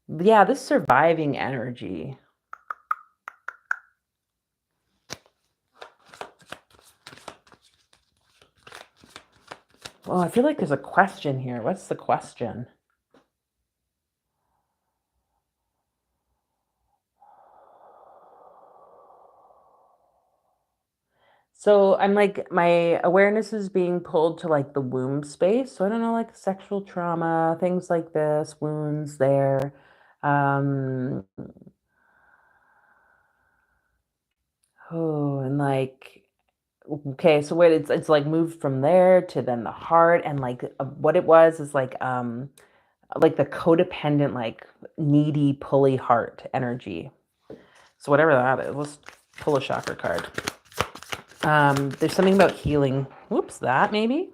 Yeah, this surviving energy. Well, I feel like there's a question here. What's the question? So I'm like, my awareness is being pulled to like the womb space. So I don't know, like sexual trauma, things like this, wounds there. Um, oh, and like, okay, so wait, it's like moved from there to then the heart, and like what it was is like the codependent, like needy, pulley heart energy. So whatever that is, let's pull a chakra card. There's something about healing. Whoops, that maybe.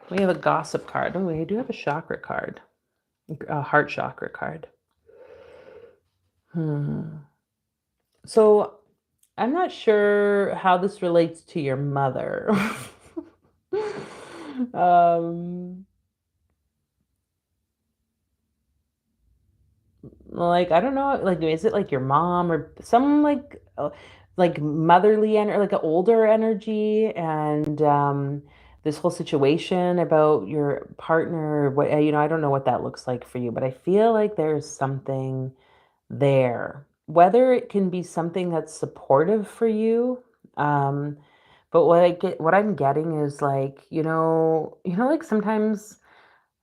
We have a gossip card. Oh, we do have a chakra card, a heart chakra card. So I'm not sure how this relates to your mother. um, like I don't know, like is it like your mom or some like motherly or like an older energy, and this whole situation about your partner, what I don't know what that looks like for you, but I feel like there's something there. Whether it can be something that's supportive for you, um, but what I'm getting is like, like sometimes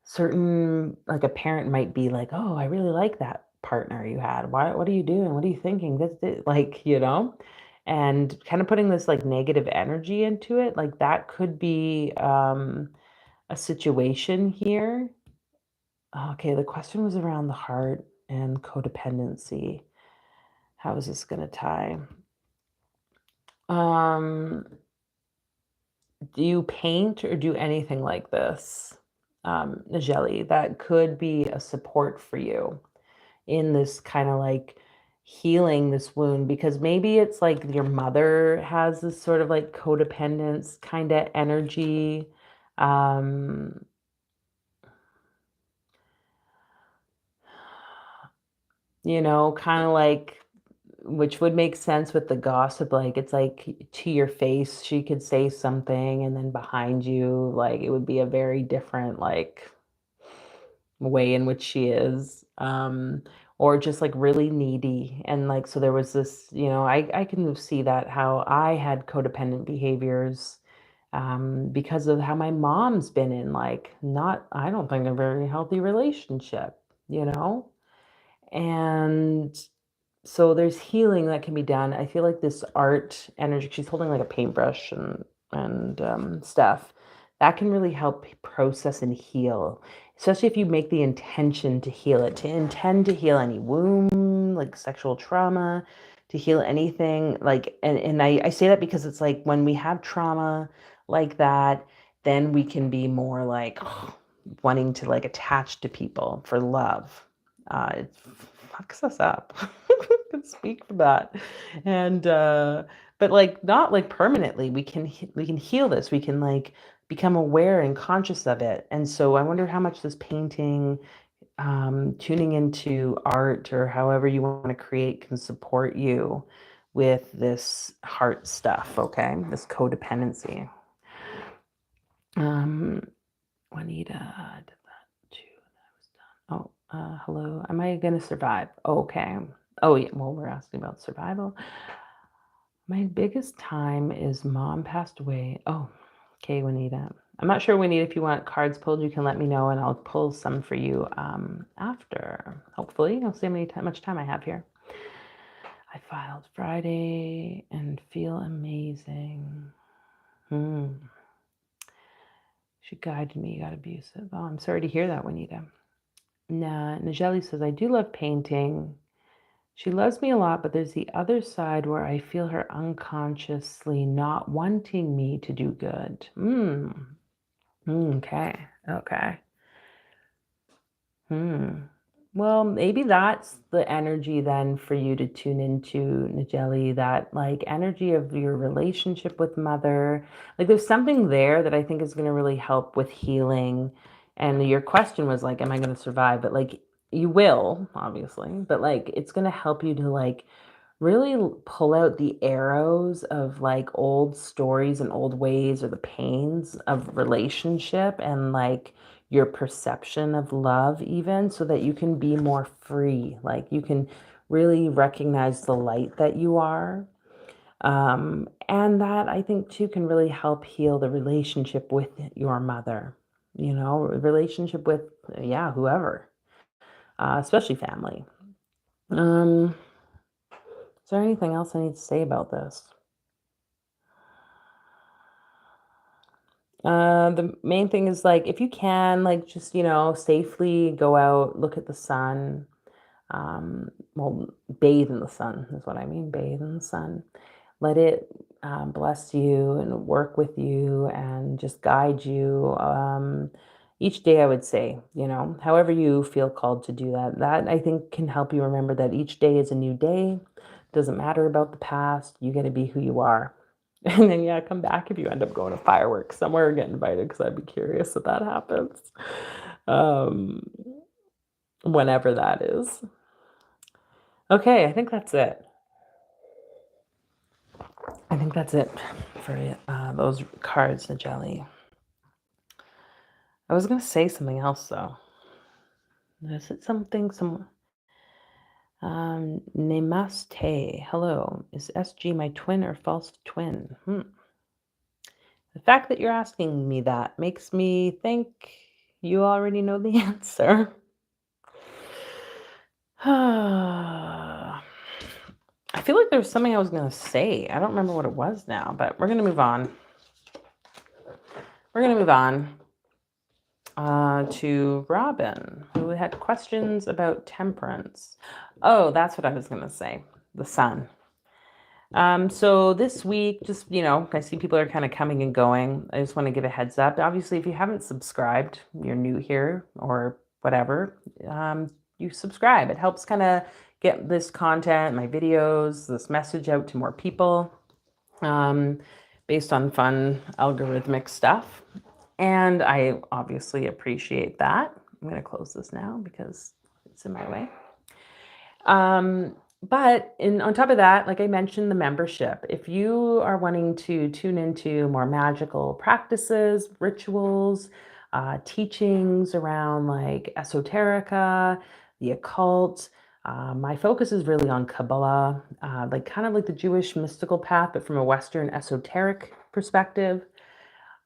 certain like a parent might be like, "Oh, I really like that partner you had. What are you doing? What are you thinking?" This," like, and kind of putting this like negative energy into it, like that could be a situation here. Okay, the question was around the heart and codependency. How is this going to tie? Um, do you paint or do anything like this, Najeli? That could be a support for you in this kind of like healing this wound, because maybe it's like your mother has this sort of like codependence kind of energy. Um, kind of like, which would make sense with the gossip, like it's like to your face she could say something and then behind you like it would be a very different like way in which she is, or just like really needy, and like so there was this, I can see that how I had codependent behaviors, because of how my mom's been in like not, I don't think, a very healthy relationship, you know and So there's healing that can be done. I feel like this art energy, she's holding like a paintbrush and stuff that can really help process and heal, especially if you make the intention to heal it, to intend to heal any wound, like sexual trauma, to heal anything. Like, and I say that because it's like when we have trauma like that, then we can be more like wanting to like attach to people for love. It fucks us up. I can speak for that. And but like not like permanently. We can heal this. We can like become aware and conscious of it. And so I wonder how much this painting, tuning into art or however you want to create can support you with this heart stuff, okay? This codependency. Um, Juanita did that too. That was done. Oh, hello. Am I gonna survive? Okay. Oh yeah. Well, we're asking about survival. My biggest time is mom passed away. Oh, okay, Juanita. I'm not sure, Juanita, if you want cards pulled, you can let me know and I'll pull some for you after. Hopefully, I'll see how much time I have here. I filed Friday and feel amazing. She guided me, got abusive. Oh, I'm sorry to hear that, Juanita. Najeli says, I do love painting. She loves me a lot, but there's the other side where I feel her unconsciously not wanting me to do good. Okay. Okay. Well, maybe that's the energy then for you to tune into, Najeli, that like energy of your relationship with mother. Like there's something there that I think is going to really help with healing. And your question was like, am I going to survive? But like you will, obviously, but like it's going to help you to like really pull out the arrows of like old stories and old ways or the pains of relationship and like your perception of love even so that you can be more free, like you can really recognize the light that you are, and that I think too can really help heal the relationship with your mother, relationship with, yeah, whoever, especially family. Is there anything else I need to say about this? The main thing is like if you can, like just safely go out, look at the sun. Well, bathe in the sun is what I mean. Bathe in the sun. Let it bless you and work with you and just guide you. Each day, I would say, however you feel called to do that. That I think can help you remember that each day is a new day. Doesn't matter about the past. You get to be who you are. And then, yeah, come back if you end up going to fireworks somewhere and get invited because I'd be curious if that happens. Um, Whenever that is. Okay, I think that's it. I think that's it for those cards, Najeli. I was going to say something else, though. Is it something, Namaste. Hello. Is SG my twin or false twin? The fact that you're asking me that makes me think you already know the answer. I feel like there was something I was going to say. I don't remember what it was now, but we're going to move on. We're going to move on to Robin, who had questions about temperance. Oh, that's what I was going to say. The sun. So this week, just, I see people are kind of coming and going. I just want to give a heads up. Obviously, if you haven't subscribed, you're new here or whatever, you subscribe. It helps kind of get this content, my videos, this message out to more people, based on fun algorithmic stuff. And I obviously appreciate that. I'm going to close this now because it's in my way. But on top of that, like I mentioned, the membership. If you are wanting to tune into more magical practices, rituals, teachings around like esoterica, the occult, my focus is really on Kabbalah, like kind of like the Jewish mystical path, but from a Western esoteric perspective.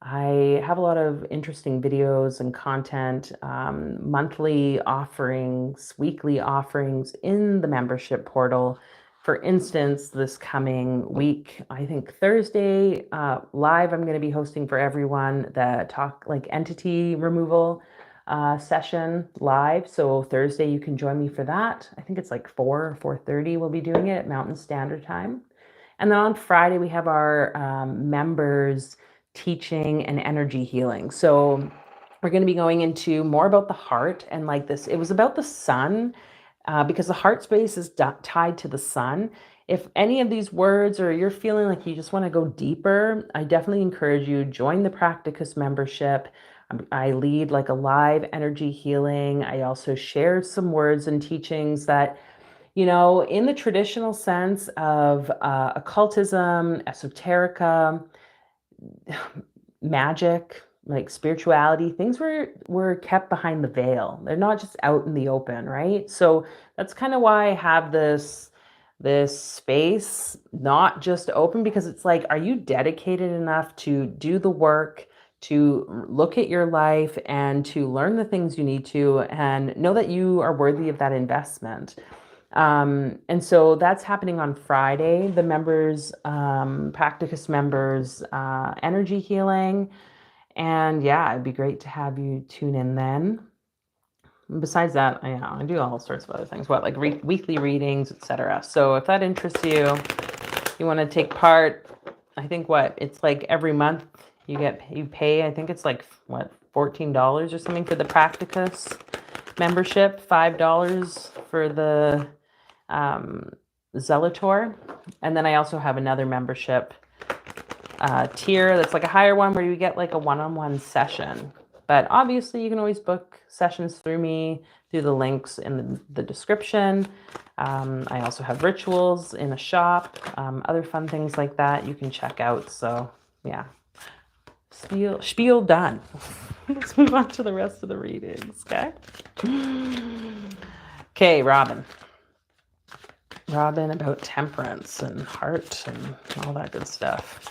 I have a lot of interesting videos and content, monthly offerings, weekly offerings in the membership portal. For instance, this coming week, I think Thursday, live, I'm going to be hosting for everyone the talk like entity removal session live. So Thursday, you can join me for that. I think it's like 4:30. We'll be doing it at Mountain Standard Time. And then on Friday, we have our members teaching and energy healing. So we're going to be going into more about the heart and like this. It was about the sun because the heart space is tied to the sun. If any of these words or you're feeling like you just want to go deeper, I definitely encourage you join the Practicus membership. I lead like a live energy healing. I also share some words and teachings that in the traditional sense of occultism, esoterica, magic, like spirituality, things were kept behind the veil. They're not just out in the open, right? So that's kind of why I have this space not just open, because it's like, are you dedicated enough to do the work, to look at your life and to learn the things you need to and know that you are worthy of that investment? And so that's happening on Friday. The members, Practicus members, energy healing. And yeah, it'd be great to have you tune in then. Besides that, I do all sorts of other things, like weekly readings, etc. So if that interests you, you want to take part, I think it's like every month you pay, I think it's like $14 or something for the Practicus membership, $5 for the Zelator. And then I also have another membership tier that's like a higher one where you get like a one-on-one session. But obviously you can always book sessions through me through the links in the description. I also have rituals in a shop, other fun things like that you can check out. So yeah, spiel done. Let's move on to the rest of the readings, okay? Okay, Robin about temperance and heart and all that good stuff.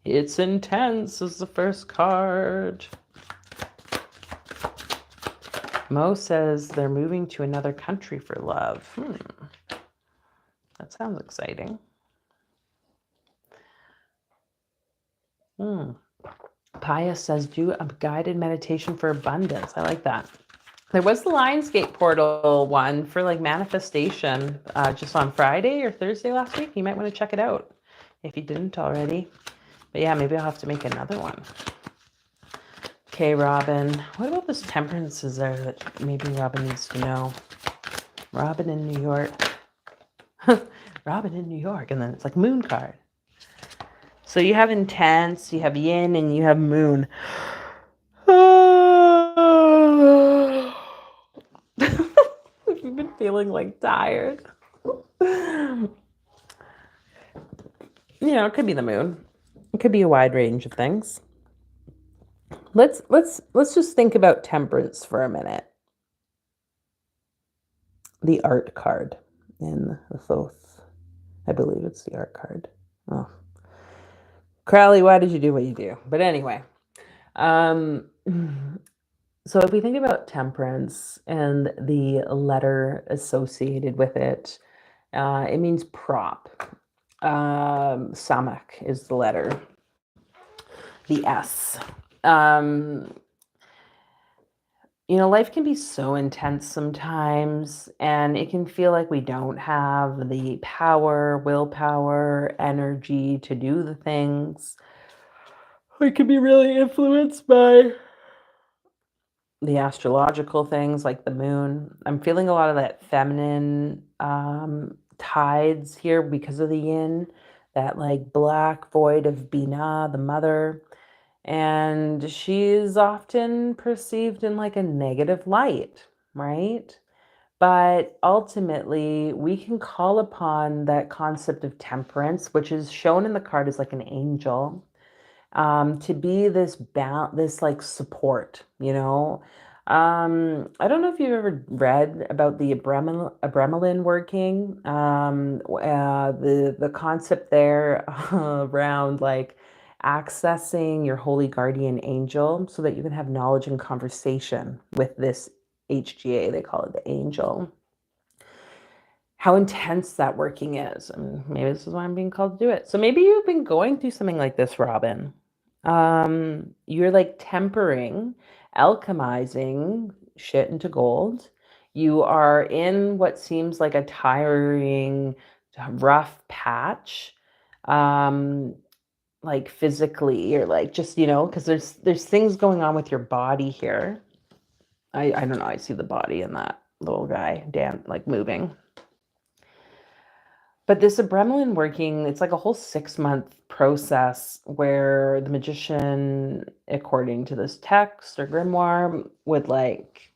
It's intense is the first card. Mo says they're moving to another country for love. That sounds exciting. Pius says do a guided meditation for abundance. I like that. There was the Lionsgate portal one for like manifestation just on Friday or Thursday last week. You might want to check it out if you didn't already. But yeah, maybe I'll have to make another one. Okay, Robin. What about this temperance is there that maybe Robin needs to know? Robin in New York. Robin in New York. And then it's like moon card. So you have intense, you have yin, and you have moon. If you've been feeling like tired, it could be the moon. It could be a wide range of things. Let's just think about temperance for a minute. The art card in the Thoth. I believe it's the art card. Oh. Crowley, why did you do what you do? But anyway, so if we think about temperance and the letter associated with it, it means prop. Samak is the letter. The S. Life can be so intense sometimes, and it can feel like we don't have the power, willpower, energy to do the things. We can be really influenced by the astrological things like the moon. I'm feeling a lot of that feminine tides here because of the yin, that like black void of Binah, the mother. And she is often perceived in like a negative light, right? But ultimately, we can call upon that concept of temperance, which is shown in the card as like an angel, to be this like support, I don't know if you've ever read about the Abremelin working, the concept there around like accessing your holy guardian angel so that you can have knowledge and conversation with this HGA, they call it the angel. How intense that working is. And maybe this is why I'm being called to do it. So maybe you've been going through something like this, Robin. You're like tempering, alchemizing shit into gold. You are in what seems like a tiring, rough patch. Like physically, or like just, because there's things going on with your body here. I don't know, I see the body in that little guy, Dan, like moving. But this Abremlin working, it's like a whole 6-month process where the magician, according to this text or grimoire, would like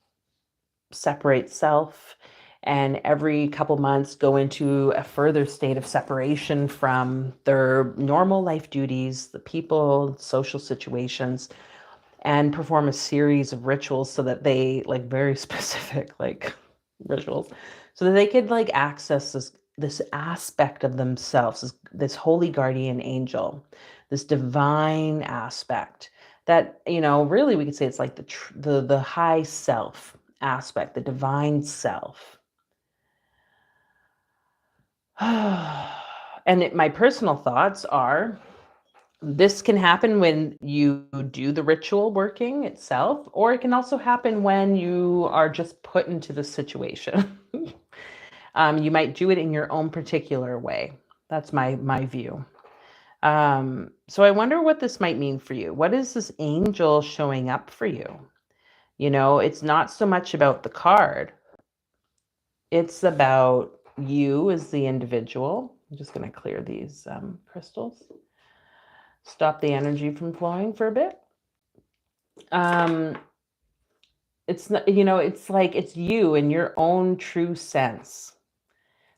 separate self and every couple months go into a further state of separation from their normal life duties, the people, social situations, and perform a series of rituals so that they, like, very specific like rituals, so that they could like access this aspect of themselves, this holy guardian angel, this divine aspect that, really we could say it's like the high self aspect, the divine self. And my personal thoughts are, this can happen when you do the ritual working itself, or it can also happen when you are just put into the situation. You might do it in your own particular way. That's my view. So I wonder what this might mean for you. What is this angel showing up for you? It's not so much about the card. It's about you as the individual. I'm just going to clear these crystals. Stop the energy from flowing for a bit. It's not, it's like it's you in your own true sense.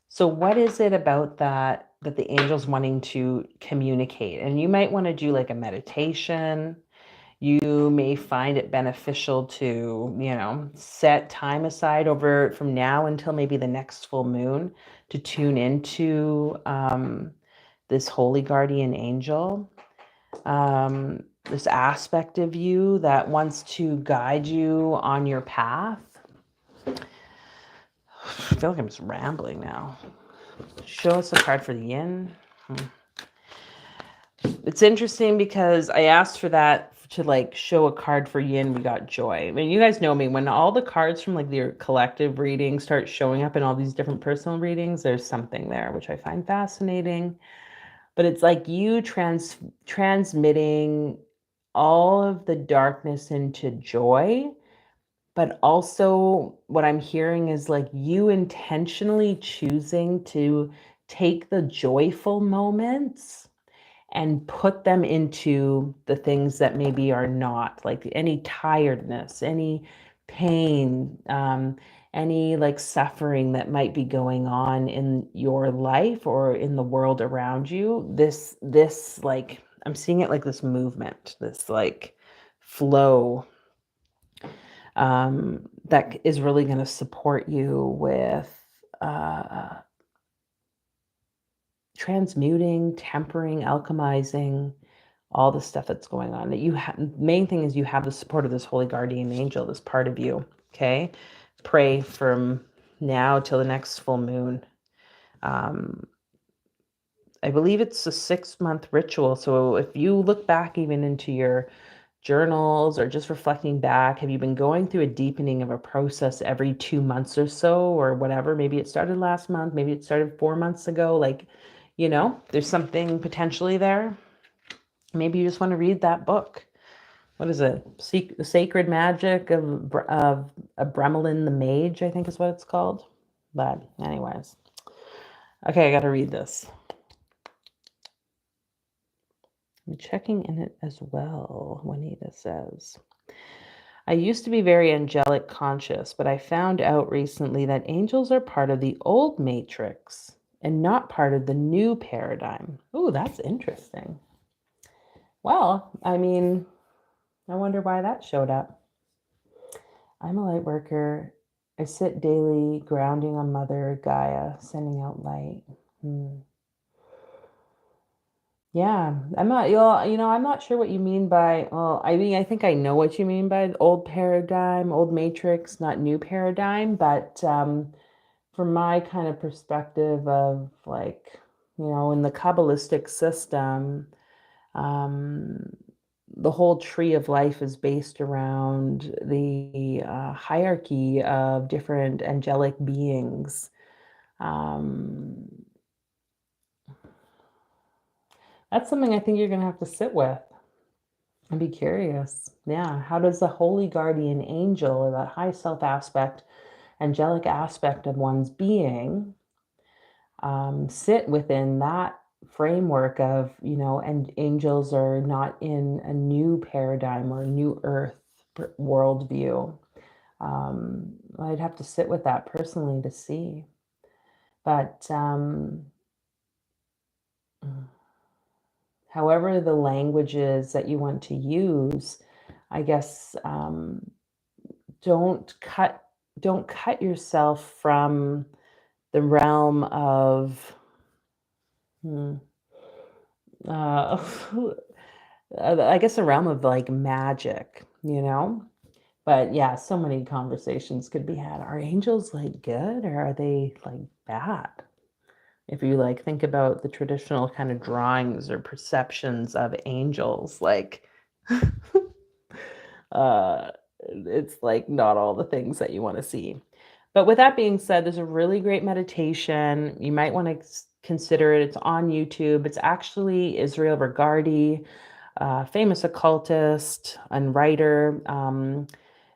So what is it about that the angel's wanting to communicate? And you might want to do like a meditation. You may find it beneficial to, set time aside over from now until maybe the next full moon to tune into this holy guardian angel. This aspect of you that wants to guide you on your path. I feel like I'm just rambling now. Show us a card for the yin. It's interesting because I asked for that to like show a card for yin. We got joy. I mean, you guys know me. When all the cards from like your collective readings start showing up in all these different personal readings, there's something there, which I find fascinating. But it's like you transmitting all of the darkness into joy. But also what I'm hearing is like you intentionally choosing to take the joyful moments and put them into the things that maybe are not, like any tiredness, any pain, any like suffering that might be going on in your life or in the world around you. This like, I'm seeing it like this movement, this like flow that is really going to support you with transmuting, tempering, alchemizing, all the stuff that's going on. That main thing is you have the support of this holy guardian angel, this part of you. Okay, pray from now till the next full moon. I believe it's a 6-month ritual. So if you look back even into your journals or just reflecting back, have you been going through a deepening of a process every 2 months or so, or whatever? Maybe it started last month, maybe it started 4 months ago. Like, there's something potentially there. Maybe you just want to read that book. What is it? The Sacred Magic of Abremlin the Mage, I think is what it's called. But anyways. Okay, I got to read this. I'm checking in it as well. Juanita says, I used to be very angelic conscious, but I found out recently that angels are part of the old matrix and not part of the new paradigm. Oh, that's interesting. Well, I mean, I wonder why that showed up. I'm a light worker. I sit daily grounding on Mother Gaia, sending out light. Yeah, I'm not, I'm not sure what you mean by, well, I mean, I think I know what you mean by the old paradigm, old matrix, not new paradigm, but from my kind of perspective of like, in the Kabbalistic system, um, the whole tree of life is based around the hierarchy of different angelic beings. Um, that's something I think you're going to have to sit with and be curious. Yeah. How does the holy guardian angel, or that high self aspect, angelic aspect of one's being, sit within that framework of, and angels are not in a new paradigm or a new earth worldview? I'd have to sit with that personally to see. But however, the languages that you want to use, I guess, don't cut don't cut yourself from the realm of hmm, uh, I guess the realm of like magic. But yeah, so many conversations could be had. Are angels like good or are they like bad? If you like think about the traditional kind of drawings or perceptions of angels, like uh it's like not all the things that you want to see. But with that being said, there's a really great meditation. You might want to consider it. It's on YouTube. It's actually Israel Regardie, famous occultist and writer.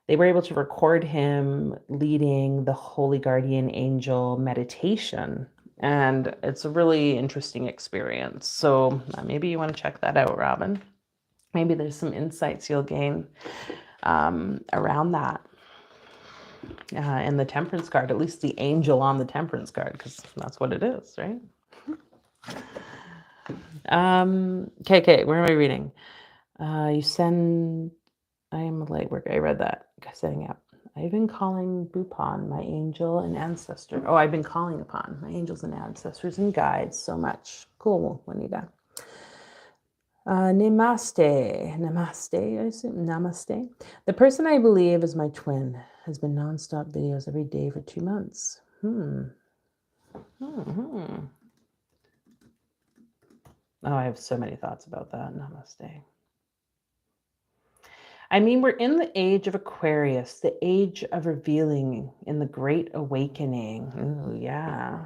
They were able to record him leading the Holy Guardian Angel meditation. And it's a really interesting experience. So maybe you want to check that out, Robin. Maybe there's some insights you'll gain around that. In the temperance card, at least the angel on the temperance card, because that's what it is, right? Okay, where am I reading? You send, I am a light worker. I read that. Setting up. I've been calling Bupan, my angel and ancestor. Oh, I've been calling upon my angels and ancestors and guides so much. Cool, Juanita. Namaste. Namaste, I assume. Namaste. The person I believe is my twin has been nonstop videos every day for 2 months. Oh, I have so many thoughts about that. Namaste. I mean, we're in the age of Aquarius, the age of revealing in the Great Awakening. Ooh, yeah.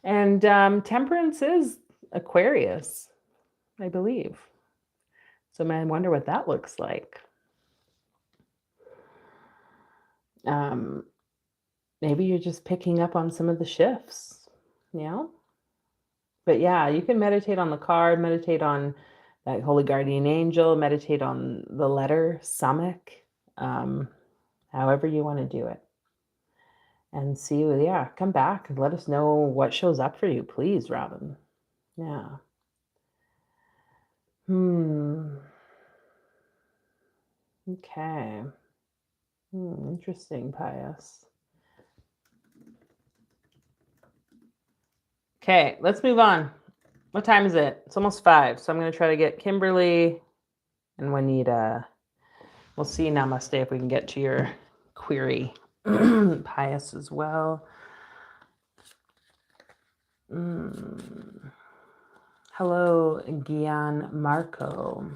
And temperance is Aquarius, I believe. So man, I wonder what that looks like. Maybe you're just picking up on some of the shifts, But yeah, you can meditate on the card, meditate on that holy guardian angel, meditate on the letter Samek, however you want to do it. And see, come back and let us know what shows up for you, please, Robin. Yeah. Okay. Interesting, Pius. Okay, let's move on. What time is it? It's almost 5, so I'm going to try to get Kimberly and Juanita. We'll see, Namaste, if we can get to your query. Pius as well. Hello, Gian Marco.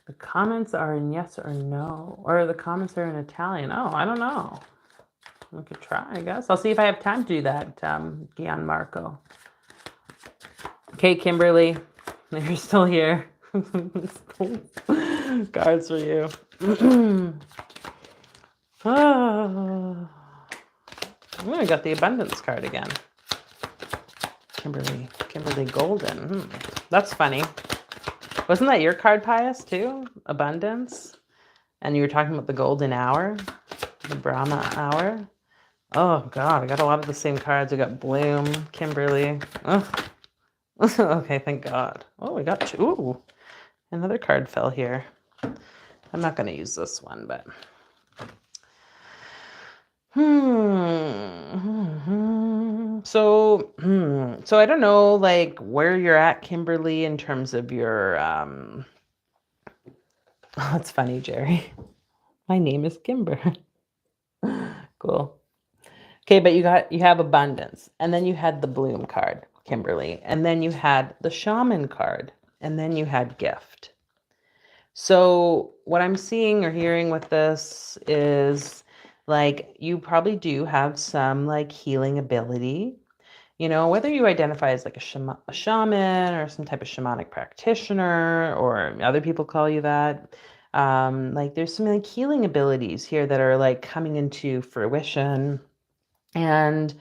The comments are in yes or no, or the comments are in Italian. Oh, I don't know. We could try, I guess. I'll see if I have time to do that, Gian Marco. Okay, Kimberly, if you're still here. Cards for you. Oh, I got the abundance card again. Kimberly Golden. That's funny. Wasn't that your card, Pius, too? Abundance? And you were talking about the golden hour? The Brahma hour? Oh, God, I got a lot of the same cards. I got Bloom, Kimberly. Oh. Okay, thank God. Oh, we got 2. Ooh, another card fell here. I'm not going to use this one, but... So I don't know, like where you're at, Kimberly, in terms of your. Oh, it's funny, Jerry. My name is Kimber. Cool. Okay, but you have abundance, and then you had the bloom card, Kimberly, and then you had the shaman card, and then you had gift. So what I'm seeing or hearing with this is like you probably do have some like healing ability. You know, whether you identify as like a shaman or some type of shamanic practitioner, or other people call you that, like there's some like healing abilities here that are like coming into fruition. And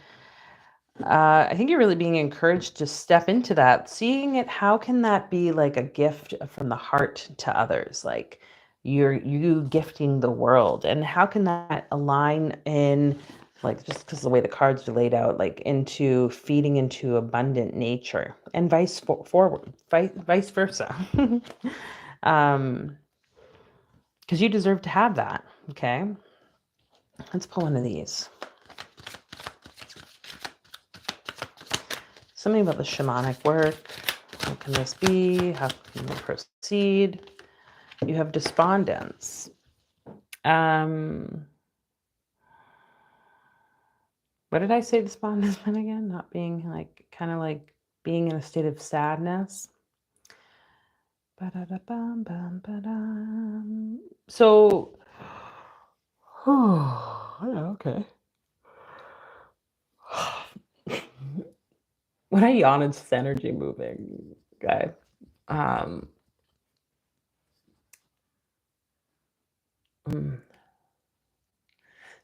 I think you're really being encouraged to step into that, seeing it. How can that be like a gift from the heart to others? Like you gifting the world, and how can that align in, like, just because the way the cards are laid out, like into feeding into abundant nature, and vice versa. um, because you deserve to have that. Okay, let's pull one of these. Something about the shamanic work. What can this be? How can we proceed? You have despondence. What did I say despondence meant again? Not being like, kind of like being in a state of sadness. So, yeah, okay. When I yawn, it's energy moving, guy.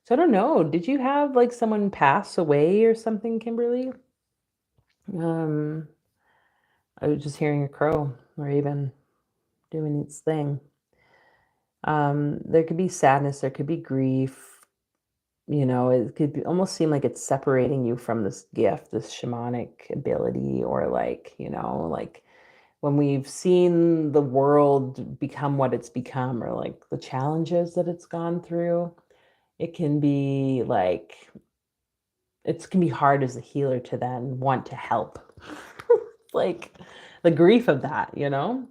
So I don't know. Did you have like someone pass away or something, Kimberly? Um, I was just hearing a crow or even doing its thing. There could be sadness, there could be grief. You know, it could almost seem like it's separating you from this gift, this shamanic ability, or like, you know, like when we've seen the world become what it's become, or like the challenges that it's gone through, it can be like, it can be hard as a healer to then want to help. Like the grief of that, you know?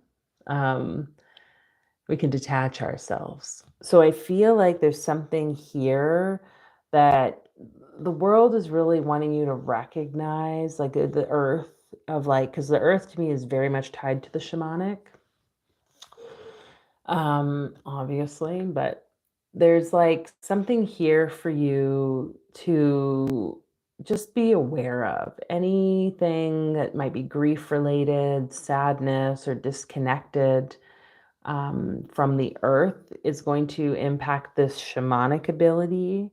Um, we can detach ourselves. So I feel like there's something here that the world is really wanting you to recognize, like the earth, of like, because the earth to me is very much tied to the shamanic, obviously, but there's like something here for you to just be aware of. Anything that might be grief related, sadness, or disconnected from the earth is going to impact this shamanic ability,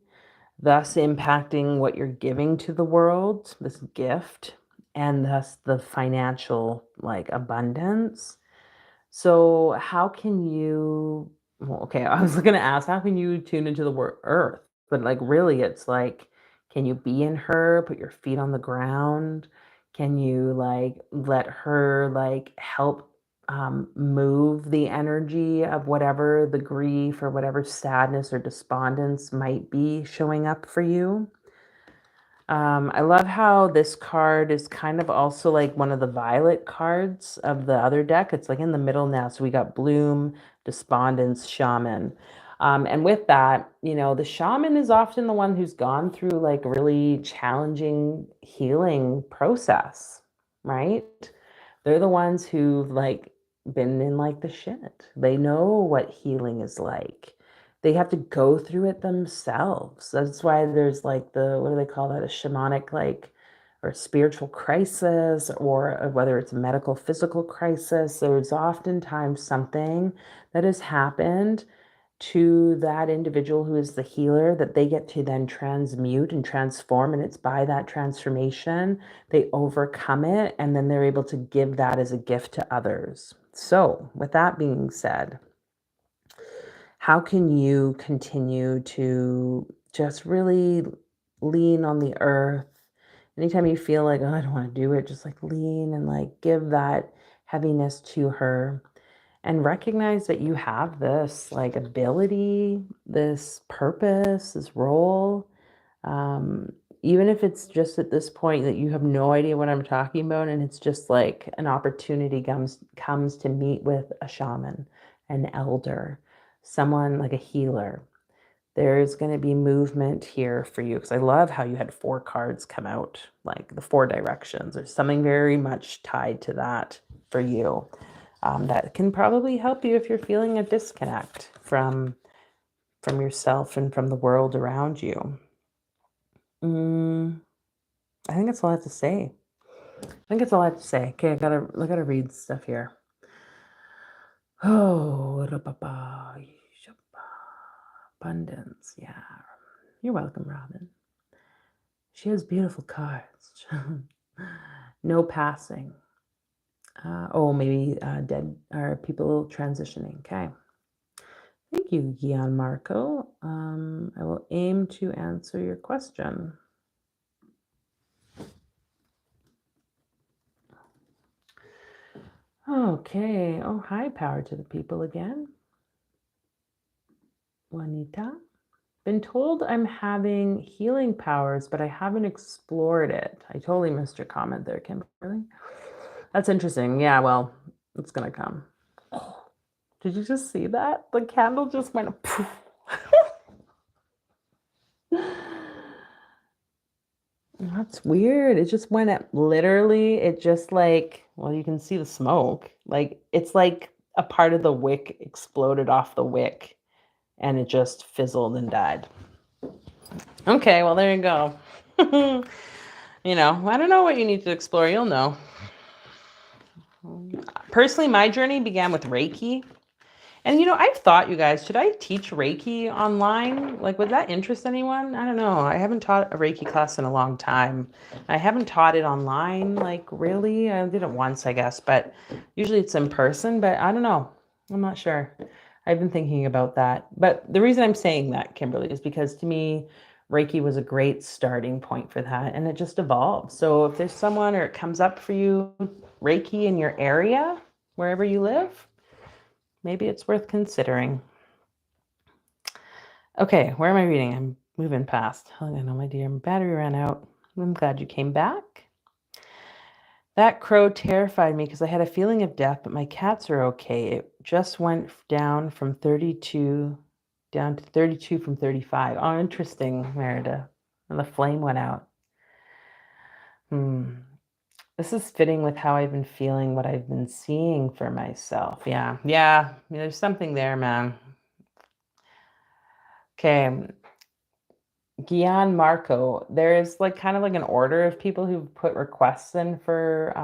thus impacting what you're giving to the world, this gift, and thus the financial like abundance. So how can you, well, okay, I was going to ask, how can you tune into the word earth? But like really it's like, can you be in her, put your feet on the ground? Can you like let her like help move the energy of whatever the grief or whatever sadness or despondence might be showing up for you? I love how this card is kind of also like one of the violet cards of the other deck. It's like in the middle now. So we got Bloom, Despondence, Shaman. And with that, you know, the shaman is often the one who's gone through like really challenging healing process, right? They're the ones who've like been in like the shit. They know what healing is like. They have to go through it themselves. That's why there's like the, what do they call that? A shamanic, like, or spiritual crisis, or whether it's a medical, physical crisis. There's oftentimes something that has happened to that individual who is the healer that they get to then transmute and transform. And it's by that transformation, they overcome it, and then they're able to give that as a gift to others. So, with that being said, how can you continue to just really lean on the earth? Anytime you feel like, oh, I don't want to do it, just like lean and like give that heaviness to her, and recognize that you have this like ability, this purpose, this role. Um, Even if it's just at this point that you have no idea what I'm talking about, and it's just like an opportunity comes to meet with a shaman, an elder, someone like a healer. There's going to be movement here for you because I love how you had 4 cards come out, like the 4 directions. There's something very much tied to that for you, that can probably help you if you're feeling a disconnect from yourself and from the world around you. I think that's all I have to say. Okay, I gotta read stuff here. Oh, abundance. Yeah. You're welcome, Robin. She has beautiful cards. No passing. Maybe dead or people transitioning. Okay. Thank you, Gianmarco. I will aim to answer your question. Okay. Oh, hi, power to the people again. Juanita. Been told I'm having healing powers, but I haven't explored it. I totally missed your comment there, Kimberly. That's interesting. Yeah, well, it's gonna come. Did you just see that? The candle just went poof. That's weird. It just went at literally, it just like, well, you can see the smoke. Like, it's like a part of the wick exploded off the wick and it just fizzled and died. Okay, well, there you go. You know, I don't know what you need to explore. You'll know. Personally, my journey began with Reiki. And, you know, I've thought, you guys, should I teach Reiki online? Like, would that interest anyone? I don't know. I haven't taught a Reiki class in a long time. I haven't taught it online, like, really. I did it once, I guess, but usually it's in person, but I don't know. I'm not sure. I've been thinking about that. But the reason I'm saying that, Kimberly, is because to me, Reiki was a great starting point for that, and it just evolved. So if there's someone or it comes up for you, Reiki in your area, wherever you live, maybe it's worth considering. Okay, where am I reading? I'm moving past. Oh, I know, my dear, my battery ran out. I'm glad you came back. That crow terrified me because I had a feeling of death, but my cats are okay. It just went down from 32 down to 32 from 35. Oh, interesting, Merida. And the flame went out. This is fitting with how I've been feeling, what I've been seeing for myself. Yeah, there's something there, man. Okay. Gian Marco, there is like kind of like an order of people who've put requests in for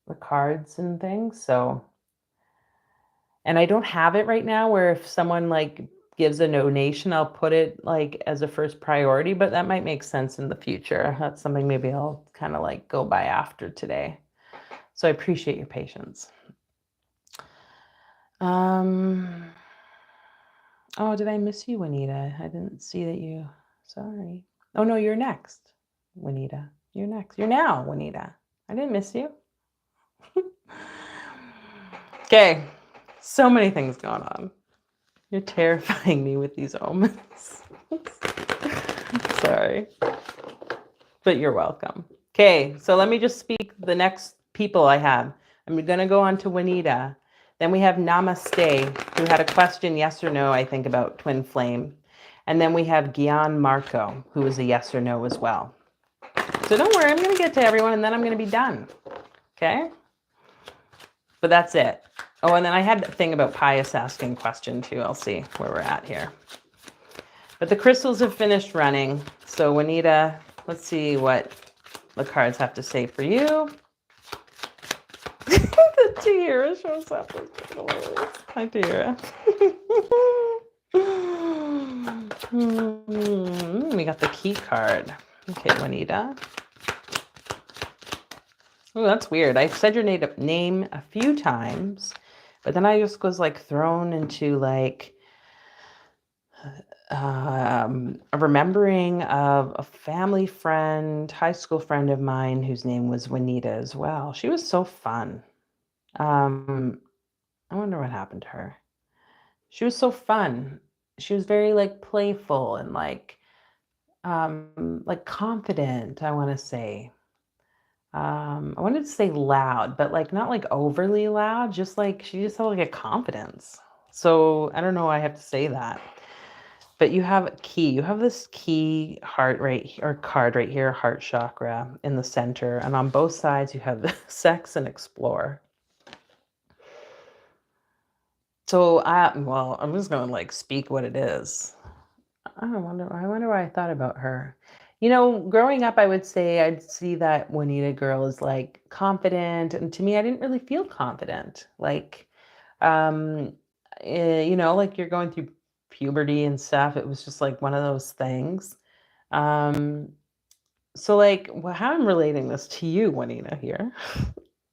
the cards and things. So, and I don't have it right now where if someone like gives a donation, I'll put it like as a first priority, but that might make sense in the future. That's something maybe I'll kind of like go by after today. So I appreciate your patience. Oh, did I miss you, Juanita? I didn't see that you, sorry. Oh no, you're next, Juanita. You're next. You're now, Juanita. I didn't miss you. Okay, so many things going on. You're terrifying me with these omens. Sorry. But you're welcome. Okay, so let me just speak the next people I have. I'm going to go on to Juanita. Then we have Namaste, who had a question, yes or no, I think, about twin flame. And then we have Gian Marco, who is a yes or no as well. So don't worry, I'm going to get to everyone and then I'm going to be done. Okay? But that's it. Oh, and then I had a thing about Pius asking question too. I'll see where we're at here. But the crystals have finished running. So Juanita, let's see what the cards have to say for you. The Tahira shows up. Hi, Tahira. We got the key card. Okay, Juanita. Oh, that's weird. I said your name a few times, but then I just was like thrown into like a remembering of a family friend, high school friend of mine whose name was Juanita as well. She was so fun. I wonder what happened to her. She was so fun. She was very like playful and like like confident, I want to say. I wanted to say loud, but like not like overly loud, just like she just had like a confidence. So I don't know why I have to say that. But you have a key. You have this key heart right here, or card right here, heart chakra in the center. And on both sides, you have sex and explore. So well, I'm just gonna like speak what it is. I wonder why I thought about her. You know, growing up, I would say I'd see that Juanita girl is like confident, and to me, I didn't really feel confident. Like, um, you know, like you're going through puberty and stuff. It was just like one of those things. Um, so like, how I'm relating this to you, Juanita, here,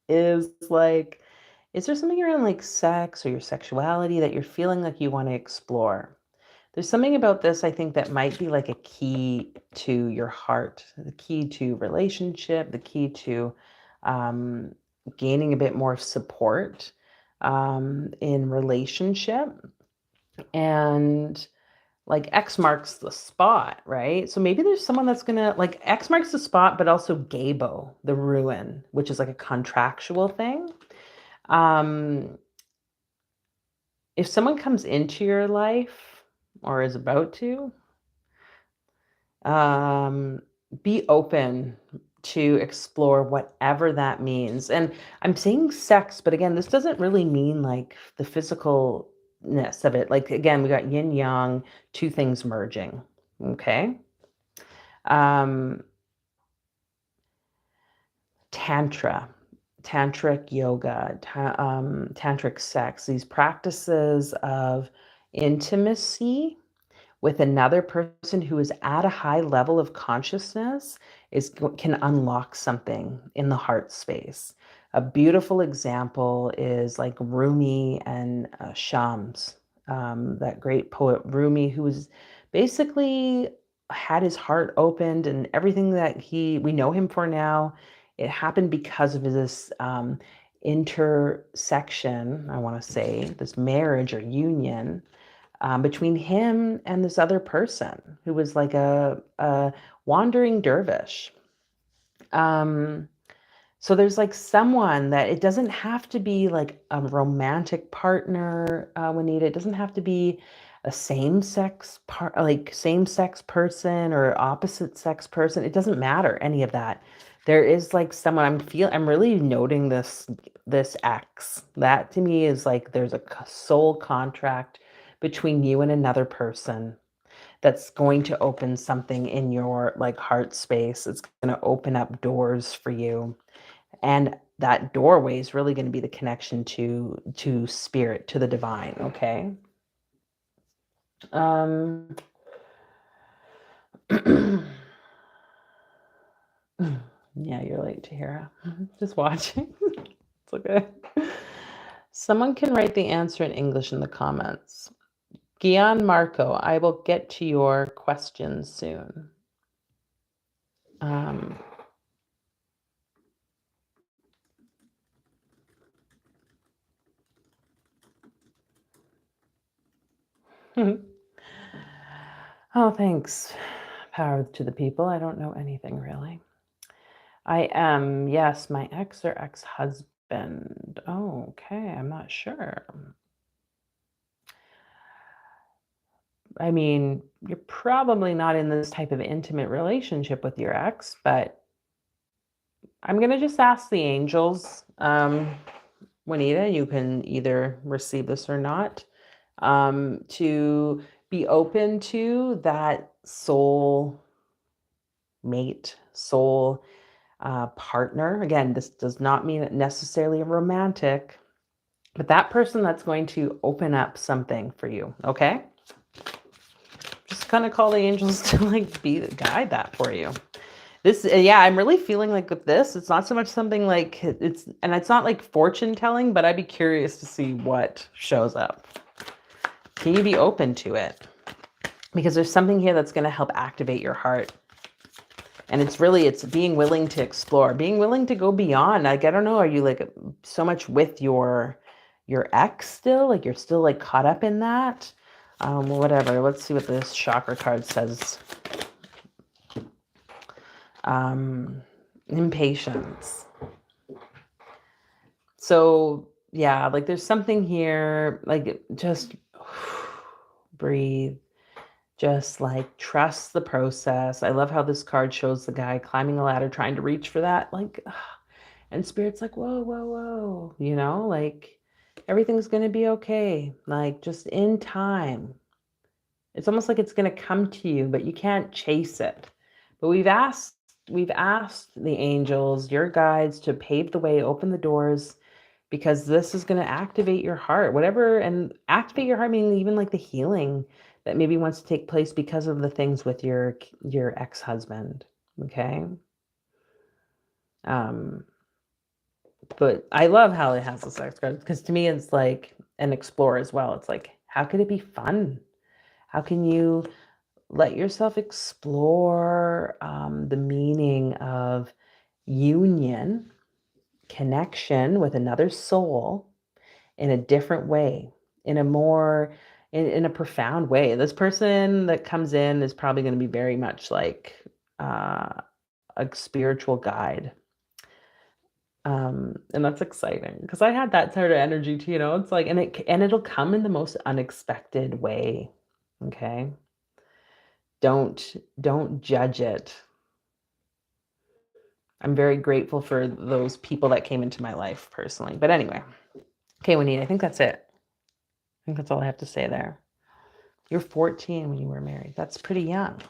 is like, is there something around like sex or your sexuality that you're feeling like you want to explore? There's something about this, I think, that might be like a key to your heart, the key to relationship, the key to um, gaining a bit more support in relationship. And like X marks the spot, right? So maybe there's someone that's gonna like X marks the spot, but also Gabo, the ruin, which is like a contractual thing. Um, if someone comes into your life or is about to, um, be open to explore whatever that means. And I'm saying sex, but again, this doesn't really mean like the physicalness of it. Like again, we got yin yang, two things merging. Okay. Um, Tantra, tantric yoga, tantric sex, these practices of intimacy with another person who is at a high level of consciousness can unlock something in the heart space. A beautiful example is like Rumi and Shams, that great poet Rumi, who was basically had his heart opened, and everything that we know him for now, it happened because of this intersection, I want to say, this marriage or union between him and this other person who was like a wandering dervish. Um, so there's like someone that it doesn't have to be like a romantic partner, Juanita. It doesn't have to be a same sex person or opposite sex person. It doesn't matter any of that. There is like someone I'm really noting this X. That to me is like there's a soul contract between you and another person that's going to open something in your like heart space. It's going to open up doors for you, and that doorway is really going to be the connection to spirit, to the divine. Okay. um yeah, you're late, Tahira. Just watching. It's okay. Someone can write the answer in English in the comments. Gian Marco, I will get to your questions soon. um Oh, thanks. Power to the people. I don't know anything really. I am, yes, my ex or ex-husband. Oh, okay. I'm not sure. I mean, you're probably not in this type of intimate relationship with your ex, but I'm going to just ask the angels. Juanita, you can either receive this or not, to be open to that soul mate, soul partner. Again, this does not mean necessarily a romantic, but that person that's going to open up something for you. Okay. Just kind of call the angels to like guide that for you. This, yeah, I'm really feeling like with this, it's not so much something like and it's not like fortune telling, but I'd be curious to see what shows up. Can you be open to it? Because there's something here that's going to help activate your heart. And it's being willing to explore, being willing to go beyond. Like, I don't know, are you like so much with your ex still? Like you're still like caught up in that? Whatever. Let's see what this chakra card says impatience. So yeah, like there's something here, like just breathe, just like trust the process. I love how this card shows the guy climbing a ladder trying to reach for that, like, and spirit's like, whoa, whoa, whoa, like everything's going to be okay, like just in time. It's almost like it's going to come to you, but you can't chase it. But we've asked the angels, your guides, to pave the way, open the doors, because this is going to activate your heart, whatever, and activate your heart, meaning even like the healing that maybe wants to take place because of the things with your ex-husband. Okay. But I love how it has the sex card, because to me it's like an explore as well. It's like, how could it be fun? How can you let yourself explore the meaning of union, connection with another soul in a different way, in a more in a profound way. This person that comes in is probably going to be very much like a spiritual guide. And that's exciting, because I had that sort of energy too, it's like, and it'll come in the most unexpected way. Okay. Don't judge it. I'm very grateful for those people that came into my life personally. But anyway, okay, Juanita, I think that's it. I think that's all I have to say there. You're 14 when you were married. That's pretty young.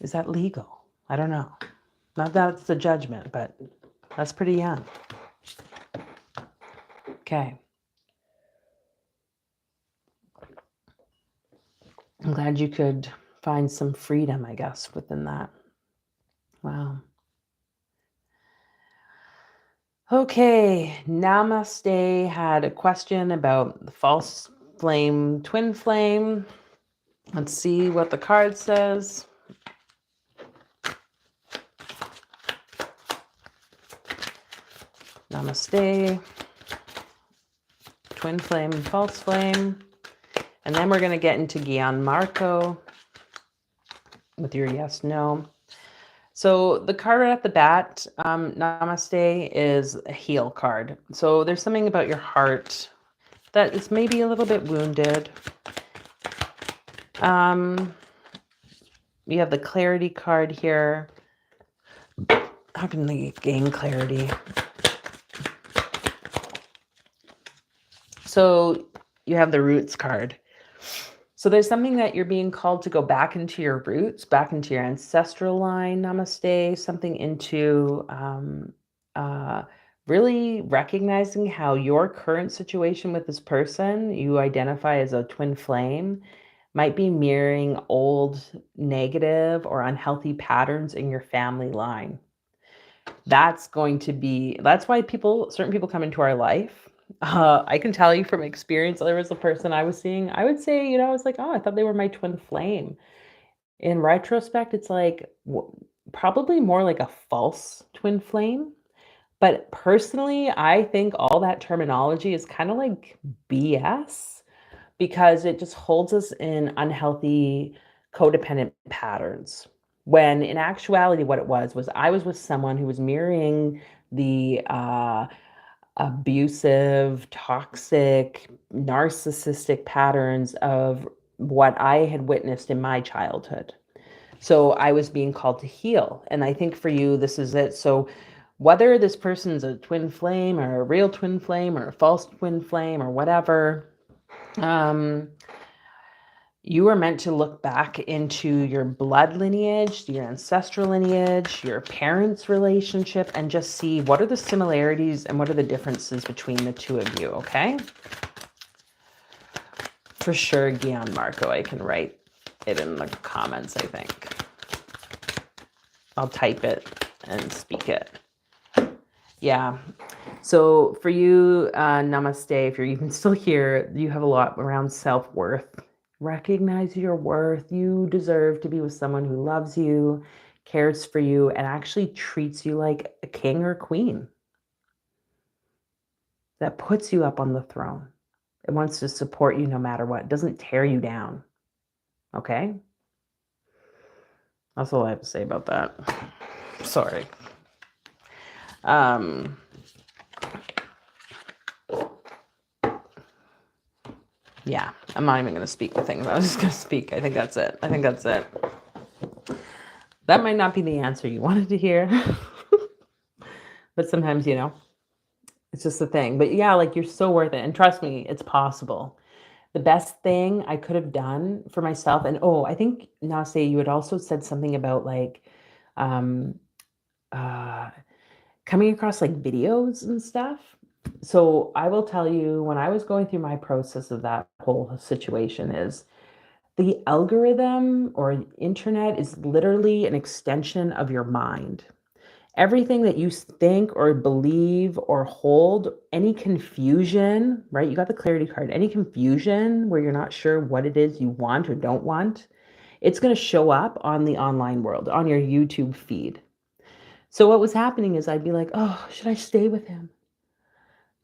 Is that legal? I don't know. Not that it's a judgment, but that's pretty young. Okay. I'm glad you could find some freedom, I guess, within that. Wow. Okay, Namaste had a question about the false flame, twin flame. Let's see what the card says. Namaste, twin flame, false flame. And then we're going to get into Gianmarco with your yes, no. So the card right at the bat, Namaste, is a heal card. So there's something about your heart that is maybe a little bit wounded. You have the clarity card here. How can they gain clarity? So you have the roots card. So there's something that you're being called to go back into your roots, back into your ancestral line, Namaste, something into really recognizing how your current situation with this person you identify as a twin flame might be mirroring old negative or unhealthy patterns in your family line. That's why certain people come into our life. I can tell you from experience, there was a person I was seeing, I would say, I was like, oh, I thought they were my twin flame. In retrospect, it's like probably more like a false twin flame. But personally, I think all that terminology is kind of like BS, because it just holds us in unhealthy codependent patterns. When in actuality, what it was I was with someone who was mirroring the abusive, toxic, narcissistic patterns of what I had witnessed in my childhood. So I was being called to heal. And I think for you, this is it. So whether this person's a twin flame or a real twin flame or a false twin flame or whatever, you are meant to look back into your blood lineage, your ancestral lineage, your parents' relationship, and just see what are the similarities and what are the differences between the two of you, okay? For sure, Gianmarco, I can write it in the comments, I think. I'll type it and speak it. Yeah. So for you, Namaste, if you're even still here, you have a lot around self-worth. Recognize your worth. You deserve to be with someone who loves you, cares for you, and actually treats you like a king or queen. That puts you up on the throne. It wants to support you no matter what. It doesn't tear you down. Okay? That's all I have to say about that. Sorry. Yeah, I'm not even going to speak the things. I was just going to speak. I think that's it. That might not be the answer you wanted to hear. But sometimes, it's just the thing. But yeah, like, you're so worth it. And trust me, it's possible. The best thing I could have done for myself, and I think, Nase, you had also said something about like um, uh, coming across like videos and stuff. So I will tell you, when I was going through my process of that whole situation, is the algorithm or internet is literally an extension of your mind. Everything that you think or believe or hold, any confusion, right? You got the clarity card, any confusion where you're not sure what it is you want or don't want, it's going to show up on the online world, on your YouTube feed. So what was happening is I'd be like, oh, should I stay with him?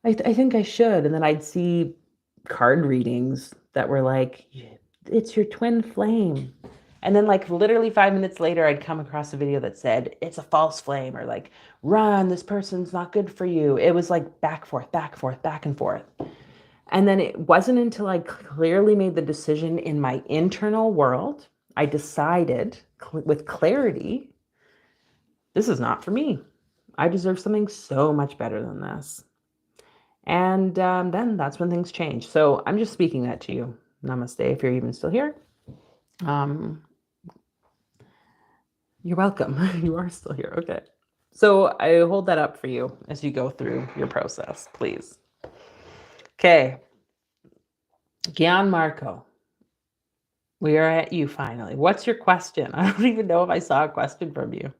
I think I should. And then I'd see card readings that were like, it's your twin flame. And then, like, literally 5 minutes later, I'd come across a video that said, it's a false flame, or like, run, this person's not good for you. It was like back, forth, back, forth, back and forth. And then it wasn't until I clearly made the decision in my internal world, I decided with clarity, this is not for me. I deserve something so much better than this. And then that's when things change. So I'm just speaking that to you. Namaste, if you're even still here. You're welcome. You are still here. Okay. So I hold that up for you as you go through your process, please. Okay. Gianmarco, we are at you finally. What's your question? I don't even know if I saw a question from you.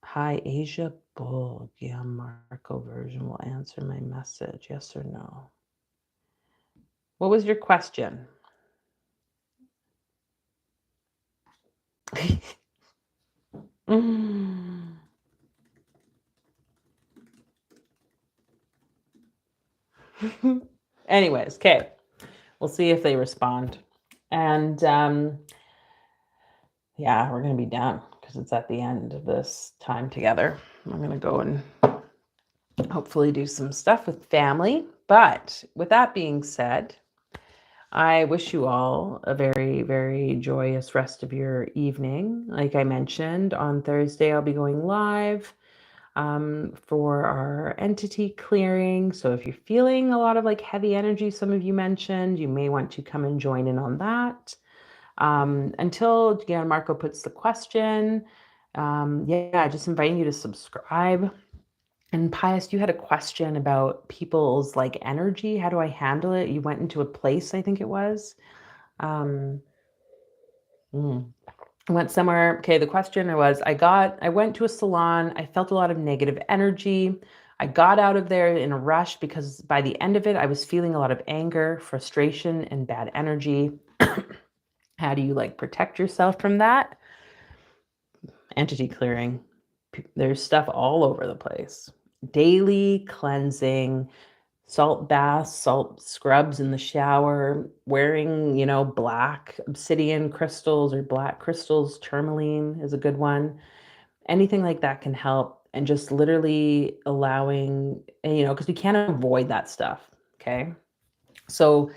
Hi, Asia Bull. Gianmarco version will answer my message. Yes or no? What was your question? Anyways, okay. We'll see if they respond. And yeah, we're going to be done because it's at the end of this time together. I'm going to go and hopefully do some stuff with family. But with that being said, I wish you all a very, very joyous rest of your evening. Like I mentioned, on Thursday, I'll be going live for our entity clearing. So if you're feeling a lot of like heavy energy, some of you mentioned, you may want to come and join in on that. Until Gianmarco puts the question, just inviting you to subscribe. And Pius, you had a question about people's like energy. How do I handle it? You went into a place, I think it was. Went somewhere. Okay, the question was, I went to a salon. I felt a lot of negative energy. I got out of there in a rush because by the end of it, I was feeling a lot of anger, frustration, and bad energy. How do you like protect yourself from that? Entity clearing. There's stuff all over the place. Daily cleansing, salt baths, salt scrubs in the shower, wearing, black obsidian crystals or black crystals, tourmaline is a good one. Anything like that can help. And just literally allowing, because we can't avoid that stuff. Okay. So,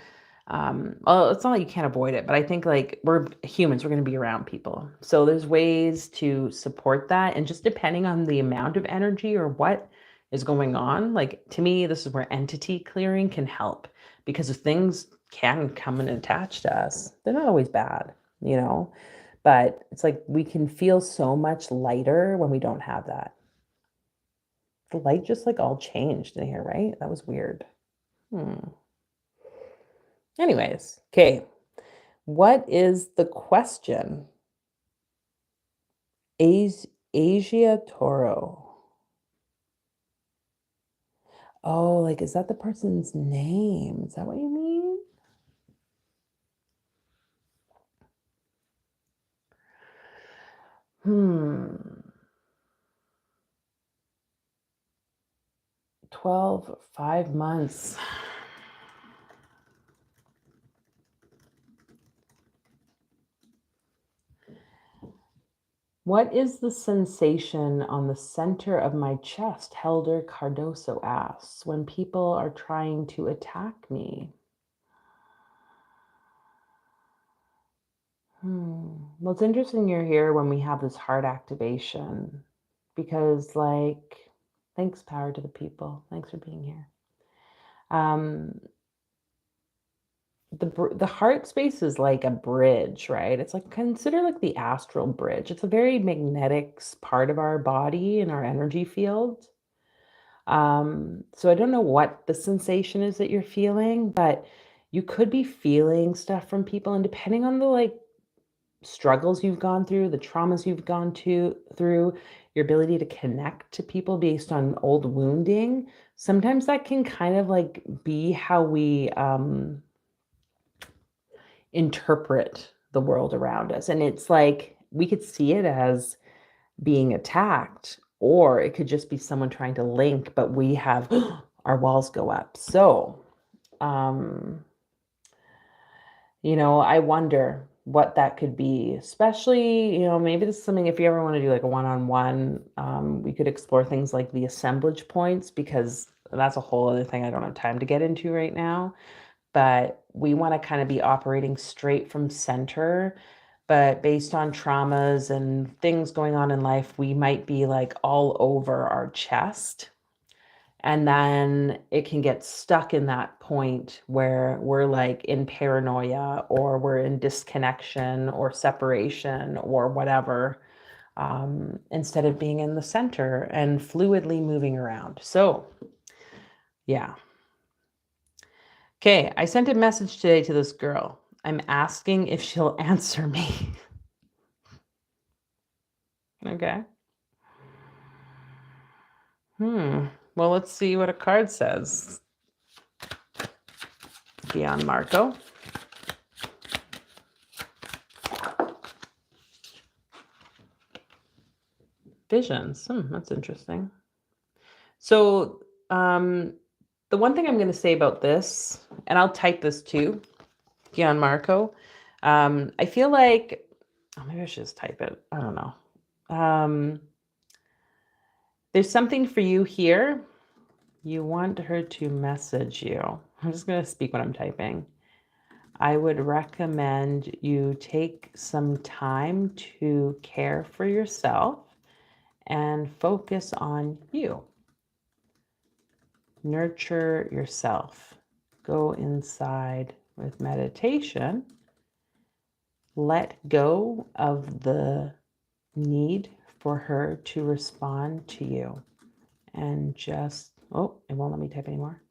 well, it's not like you can't avoid it, but I think like we're humans, we're going to be around people. So there's ways to support that. And just depending on the amount of energy or what is going on, like to me, this is where entity clearing can help, because if things can come and attach to us, they're not always bad, but it's like we can feel so much lighter when we don't have that. The light just like all changed in here, right? That was weird. Anyways, okay. What is the question? Asia Toro. Oh, like, is that the person's name? Is that what you mean? Hmm. 5 months. What is the sensation on the center of my chest? Helder Cardoso asks, when people are trying to attack me. Well, it's interesting you're here when we have this heart activation because, like, thanks, power to the people. Thanks for being here. Um, the heart space is like a bridge, right? It's like consider like the astral bridge. It's a very magnetic part of our body and our energy field. So I don't know what the sensation is that you're feeling, but you could be feeling stuff from people, and depending on the like struggles you've gone through, the traumas you've gone to through, your ability to connect to people based on old wounding, sometimes that can kind of like be how we interpret the world around us. And it's like we could see it as being attacked, or it could just be someone trying to link, but we have our walls go up. So, um, I wonder what that could be, especially, maybe this is something if you ever want to do like a one-on-one, we could explore things like the assemblage points, because that's a whole other thing I don't have time to get into right now. But we want to kind of be operating straight from center. But based on traumas and things going on in life, we might be like all over our chest. And then it can get stuck in that point where we're like in paranoia, or we're in disconnection or separation or whatever, instead of being in the center and fluidly moving around. So, yeah. Okay, I sent a message today to this girl. I'm asking if she'll answer me. Okay. Well, let's see what a card says. Beyond Marco. Visions. That's interesting. So, the one thing I'm going to say about this, and I'll type this too, Gianmarco. I feel like, maybe I should just type it. I don't know. There's something for you here. You want her to message you. I'm just going to speak what I'm typing. I would recommend you take some time to care for yourself and focus on you. Nurture yourself. Go inside with meditation. Let go of the need for her to respond to you. And just, it won't let me type anymore.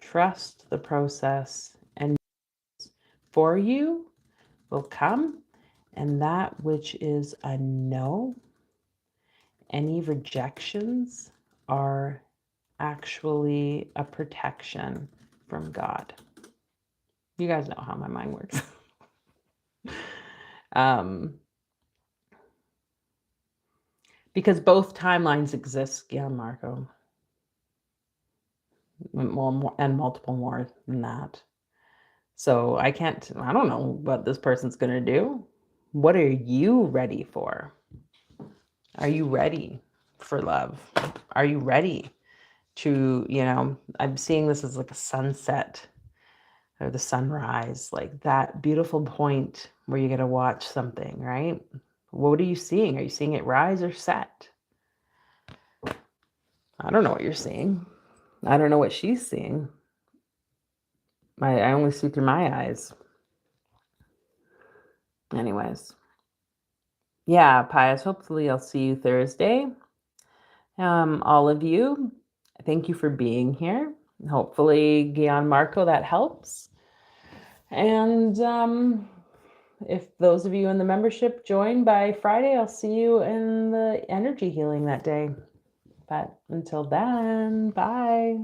Trust the process, and for you will come, and that which is a no, any rejections are actually a protection from God. You guys know how my mind works. Because both timelines exist, Gianmarco. Well, and multiple more than that. So I don't know what this person's going to do. What are you ready for? Are you ready for love? Are you ready to, I'm seeing this as like a sunset or the sunrise, like that beautiful point where you get to watch something, right? What are you seeing? Are you seeing it rise or set? I don't know what you're seeing. I don't know what she's seeing. I only see through my eyes. Anyways. Yeah, Pius, hopefully I'll see you Thursday. All of you, thank you for being here. Hopefully, Gianmarco, that helps. And if those of you in the membership join by Friday, I'll see you in the energy healing that day. But until then, bye.